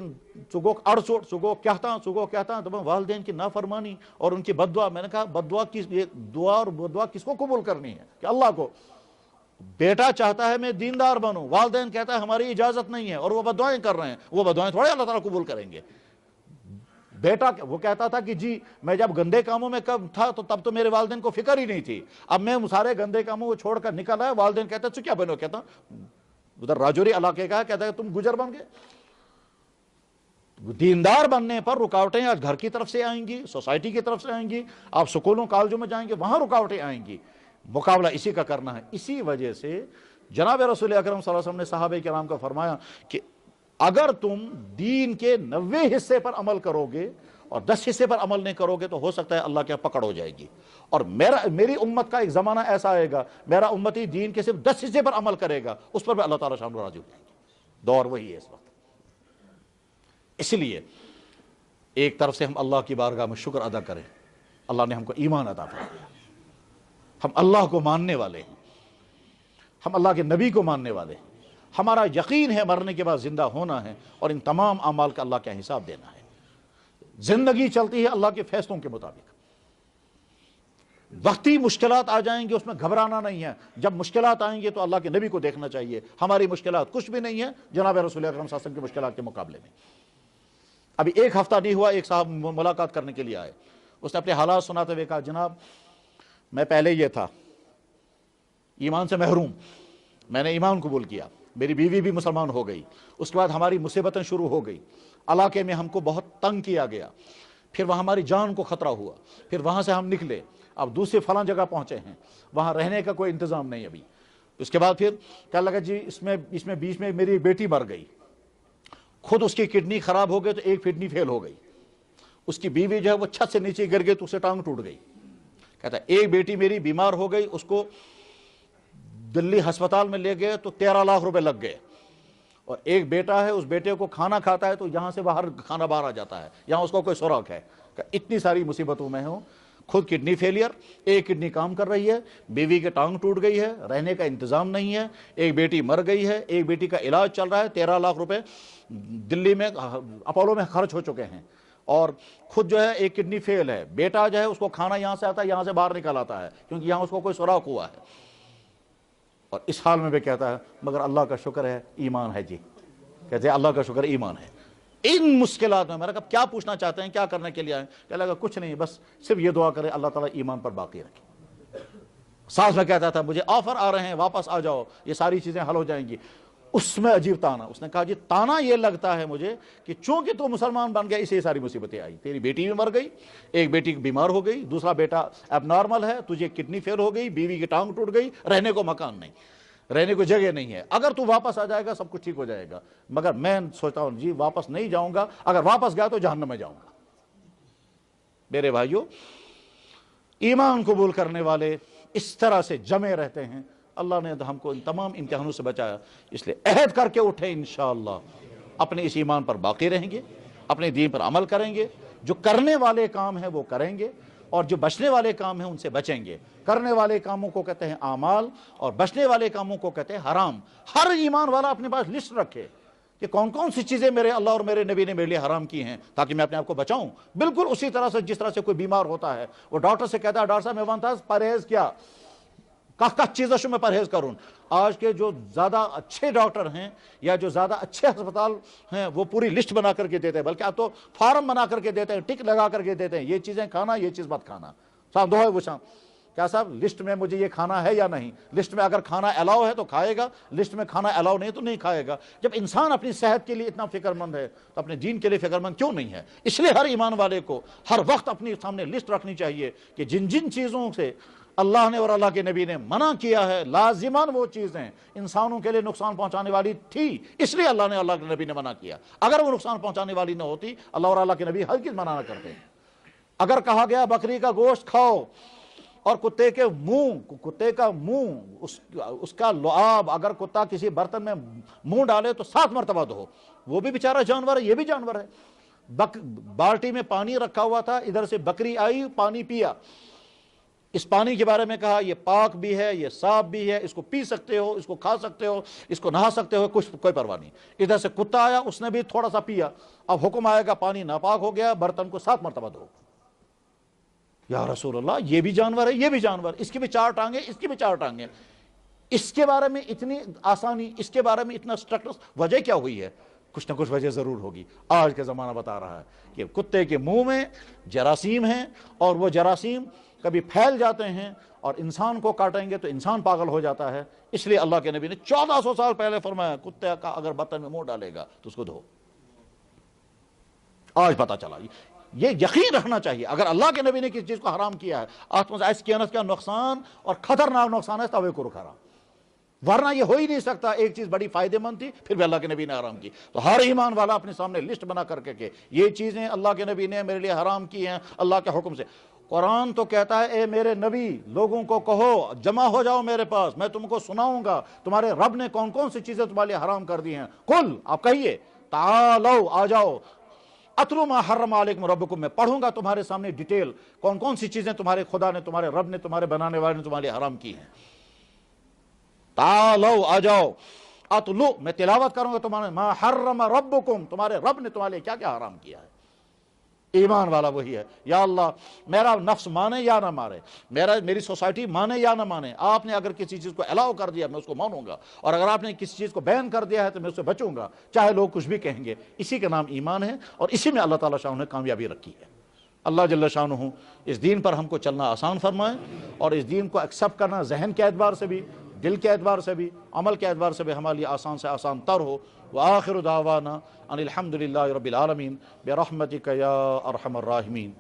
سگو کہتا تو والدین کی نافرمانی اور ان کی بد دعا. میں نے کہا بد دعا کس, یہ دعا اور بد دعا کس کو قبول کرنی ہے؟ کہ اللہ کو. بیٹا چاہتا ہے میں دیندار بنوں, والدین کہتا ہے ہماری اجازت نہیں ہے اور وہ بد دعائیں کر رہے ہیں, وہ بد دعائیں تھوڑے اللہ تعالیٰ قبول کریں گے. بیٹا وہ کہتا تھا کہ جی میں جب گندے کاموں میں کب تھا تو تب تو میرے والدین کو فکر ہی نہیں تھی, اب میں سارے گندے کاموں کو چھوڑ کر نکل آیا, والدین کہتے ہیں تو کیا بنو, کہتا ادھر راجوری علاقے کا, کہتا ہے تم گجر بن گئے. دیندار بننے پر رکاوٹیں آج گھر کی طرف سے آئیں گی, سوسائٹی کی طرف سے آئیں گی, آپ سکولوں کالجوں میں جائیں گے وہاں رکاوٹیں آئیں گی. مقابلہ اسی کا کرنا ہے. اسی وجہ سے جناب رسول اکرم صلی اللہ علیہ وسلم نے صحابہ کرام کو فرمایا کہ اگر تم دین کے 90 حصے پر عمل کرو گے اور 10 حصے پر عمل نہیں کرو گے تو ہو سکتا ہے اللہ کے پکڑ ہو جائے گی. اور میری امت کا ایک زمانہ ایسا آئے گا میرا امتی دین کے صرف 10 حصے پر عمل کرے گا, اس پر بھی اللہ تعالیٰ شان راضی ہو جائے گی. دور وہی ہے اس وقت. اس لیے ایک طرف سے ہم اللہ کی بارگاہ میں شکر ادا کریں, اللہ نے ہم کو ایمان عطا فرمایا, ہم اللہ کو ماننے والے ہیں, ہم اللہ کے نبی کو ماننے والے ہیں, ہمارا یقین ہے مرنے کے بعد زندہ ہونا ہے اور ان تمام اعمال کا اللہ کا حساب دینا ہے. زندگی چلتی ہے اللہ کے فیصلوں کے مطابق. وقتی مشکلات آ جائیں گے اس میں گھبرانا نہیں ہے. جب مشکلات آئیں گے تو اللہ کے نبی کو دیکھنا چاہیے, ہماری مشکلات کچھ بھی نہیں ہے جناب رسول اکرم صلی اللہ علیہ وسلم کی مشکلات کے مقابلے میں. ابھی ایک ہفتہ نہیں ہوا, ایک صاحب ملاقات کرنے کے لیے آئے, اس نے اپنے حالات سناتے ہوئے کہا جناب میں پہلے یہ تھا ایمان سے محروم, میں نے ایمان قبول کیا, میری بیوی بھی مسلمان ہو گئی, اس کے بعد ہماری مصیبتیں شروع ہو گئی, علاقے میں ہم کو بہت تنگ کیا گیا, پھر وہاں ہماری جان کو خطرہ ہوا, پھر وہاں سے ہم نکلے, اب دوسرے فلاں جگہ پہنچے ہیں, وہاں رہنے کا کوئی انتظام نہیں ابھی. اس کے بعد پھر کہنے لگا جی اس میں بیچ میں میری بیٹی مر گئی, خود اس کی کڈنی خراب ہو گئی تو ایک کڈنی فیل ہو گئی, اس کی بیوی جو ہے وہ چھت سے نیچے گر گئی تو اسے ٹانگ ٹوٹ گئی. کہتا ہے ایک بیٹی میری بیمار ہو گئی, اس کو دلی ہسپتال میں لے گئے تو 13 لاکھ روپے لگ گئے, اور ایک بیٹا ہے اس بیٹے کو کھانا کھاتا ہے تو یہاں سے باہر کھانا باہر آ جاتا ہے, یہاں اس کو کوئی سوراخ ہے. اتنی ساری مصیبتوں میں ہوں, خود کڈنی فیلئر, ایک کڈنی کام کر رہی ہے, بیوی کے ٹانگ ٹوٹ گئی ہے, رہنے کا انتظام نہیں ہے, ایک بیٹی مر گئی ہے, ایک بیٹی کا علاج چل رہا ہے, 13 لاکھ روپے دلی میں اپولو میں خرچ ہو چکے ہیں, اور خود جو ہے ایک کڈنی فیل ہے. بیٹا جو ہے اس کو کھانا یہاں سے آتا ہے, یہاں سے باہر نکل آتا ہے کیونکہ یہاں اس کو کوئی سوراخ ہوا ہے. اور اس حال میں بھی کہتا ہے مگر اللہ کا شکر ہے ایمان ہے. جی کہتے ہیں اللہ کا شکر ایمان ہے. ان مشکلات میں کہا کیا پوچھنا چاہتے ہیں, کیا کرنے کے لیے آئے؟ کہنے لگا کچھ نہیں, بس صرف یہ دعا کرے اللہ تعالیٰ ایمان پر باقی رکھے. ساتھ میں کہتا تھا مجھے آفر آ رہے ہیں واپس آ جاؤ, یہ ساری چیزیں حل ہو جائیں گی. اس میں عجیب تانا, اس نے کہا جی تانا یہ لگتا ہے مجھے کہ چونکہ تو مسلمان بن گیا اسے ساری مصیبتیں آئی, تیری بیٹی بھی مر گئی, ایک بیٹی بیمار ہو گئی, دوسرا بیٹا اب نارمل ہے, تجھے کڈنی فیل ہو گئی, بیوی کی ٹانگ ٹوٹ گئی, رہنے کو مکان نہیں, رہنے کو جگہ نہیں ہے. اگر تو واپس آ جائے گا سب کچھ ٹھیک ہو جائے گا, مگر میں سوچتا ہوں جی واپس نہیں جاؤں گا, اگر واپس گیا تو جہنم میں جاؤں گا. میرے بھائیو, ایمان قبول کرنے والے اس طرح سے جمے رہتے ہیں. اللہ نے ہم کو ان تمام امتحانوں سے بچایا, اس لیے عہد کر کے اٹھے انشاءاللہ اپنے اس ایمان پر باقی رہیں گے, اپنے دین پر عمل کریں گے, جو کرنے والے کام ہیں وہ کریں گے, اور جو بچنے والے کام ہیں ان سے بچیں گے. کرنے والے کاموں کو کہتے ہیں اعمال, اور بچنے والے کاموں کو کہتے ہیں حرام. ہر ایمان والا اپنے پاس لسٹ رکھے کہ کون کون سی چیزیں میرے اللہ اور میرے نبی نے میرے لیے حرام کی ہیں تاکہ میں اپنے آپ کو بچاؤں. بالکل اسی طرح سے جس طرح سے کوئی بیمار ہوتا ہے وہ ڈاکٹر سے کہتا ہے ڈاکٹر صاحب میں وانتا پرہیز کیا چیزوں سے میں پرہیز کروں. آج کے جو زیادہ اچھے ڈاکٹر ہیں یا جو زیادہ اچھے ہسپتال ہیں وہ پوری لسٹ بنا کر کے دیتے ہیں, بلکہ اب تو فارم بنا کر کے دیتے ہیں, ٹک لگا کر کے دیتے ہیں, یہ چیزیں کھانا یہ چیز مت کھانا. صاحب دو ہے پوچھا کیا صاحب لسٹ میں مجھے یہ کھانا ہے یا نہیں, لسٹ میں اگر کھانا الاؤ ہے تو کھائے گا, لسٹ میں کھانا الاؤ نہیں تو نہیں کھائے گا. جب انسان اپنی صحت کے لیے اتنا فکر مند ہے تو اپنے دین کے لیے فکر مند کیوں نہیں ہے؟ اس لیے ہر ایمان والے کو ہر وقت اپنی سامنے لسٹ رکھنی چاہیے کہ جن جن چیزوں سے اللہ نے اور اللہ کے نبی نے منع کیا ہے لازمان وہ چیزیں انسانوں کے لیے نقصان پہنچانے والی تھی, اس لیے اللہ نے اللہ کے نبی نے منع کیا. اگر وہ نقصان پہنچانے والی نہ ہوتی اللہ اور اللہ کے نبی ہرگز منع نہ کرتے. اگر کہا گیا بکری کا گوشت کھاؤ اور کتے کا منہ اس کا لعاب اگر کتا کسی برتن میں منہ ڈالے تو 7 مرتبہ دھو, وہ بھی بیچارہ جانور ہے, یہ بھی جانور ہے. بالٹی میں پانی رکھا ہوا تھا, ادھر سے بکری آئی پانی پیا, اس پانی کے بارے میں کہا یہ پاک بھی ہے یہ صاف بھی ہے, اس کو پی سکتے ہو, اس کو کھا سکتے ہو, اس کو نہا سکتے ہو, کچھ کوئی پرواہ نہیں. ادھر سے کتا آیا اس نے بھی تھوڑا سا پیا, اب حکم آئے گا پانی ناپاک ہو گیا, برتن کو 7 مرتبہ دھو. یا رسول اللہ یہ بھی جانور ہے یہ بھی جانور, اس کی بھی 4 ٹانگیں اس کی بھی 4 ٹانگیں, اس کے بارے میں اتنی آسانی, اس کے بارے میں اتنا سٹرکٹر, وجہ کیا ہوئی ہے؟ کچھ نہ کچھ وجہ ضرور ہوگی. آج کا زمانہ بتا رہا ہے کہ کتے کے منہ میں جراثیم ہیں, اور وہ جراثیم کبھی پھیل جاتے ہیں اور انسان کو کاٹیں گے تو انسان پاگل ہو جاتا ہے. اس لیے اللہ کے نبی نے 1400 سال پہلے فرمایا کتے کا اگر برتن میں منہ ڈالے گا تو اس کو دھو. آج پتا چلا, یہ یقین رکھنا چاہیے اگر اللہ کے نبی نے کسی چیز کو حرام کیا ہے, آتما ایس کینس کا نقصان اور خطرناک نقصان ہے توے کو حرام. ورنہ یہ ہو ہی نہیں سکتا. ایک چیز بڑی فائدے مند تھی پھر بھی اللہ کے نبی نے حرام کی. تو ہر ایمان والا اپنے سامنے لسٹ بنا کر کے کہ یہ چیزیں اللہ کے نبی نے میرے لیے حرام کی ہیں اللہ کے حکم سے. قرآن تو کہتا ہے اے میرے نبی لوگوں کو کہو جمع ہو جاؤ میرے پاس, میں تم کو سناؤں گا تمہارے رب نے کون کون سی چیزیں تمہارے لیے حرام کر دی ہیں. قل, آپ کہیے, تعالو, آ جاؤ, اتلو ما حرم علیکم ربکم, میں پڑھوں گا تمہارے سامنے ڈیٹیل کون کون سی چیزیں تمہارے خدا نے, تمہارے رب نے, تمہارے بنانے والے نے تمہارے لیے حرام کی ہیں. تعالو, آ جاؤ, اتلو, میں تلاوت کروں گا تمہارے ما حرم ربکم, تمہارے رب نے تمہارے لیے کیا کیا حرام کیا ہے. ایمان والا وہی ہے, یا اللہ میرا نفس مانے یا نہ مانے, میری سوسائٹی مانے یا نہ مانے, آپ نے اگر کسی چیز کو الاؤ کر دیا میں اس کو مانوں گا, اور اگر آپ نے کسی چیز کو بین کر دیا ہے تو میں اس سے بچوں گا چاہے لوگ کچھ بھی کہیں گے. اسی کا نام ایمان ہے, اور اسی میں اللہ تعالیٰ شاہ نے کامیابی رکھی ہے. اللہ جل شانہ اس دین پر ہم کو چلنا آسان فرمائے, اور اس دین کو ایکسیپٹ کرنا ذہن کے اعتبار سے بھی, دل کے اعتبار سے بھی, عمل کے اعتبار سے بھی ہمارے لیے آسان سے آسان تر ہو. وآخر دعوانا ان الحمد للہ رب العالمین برحمتک یا ارحم الراحمین.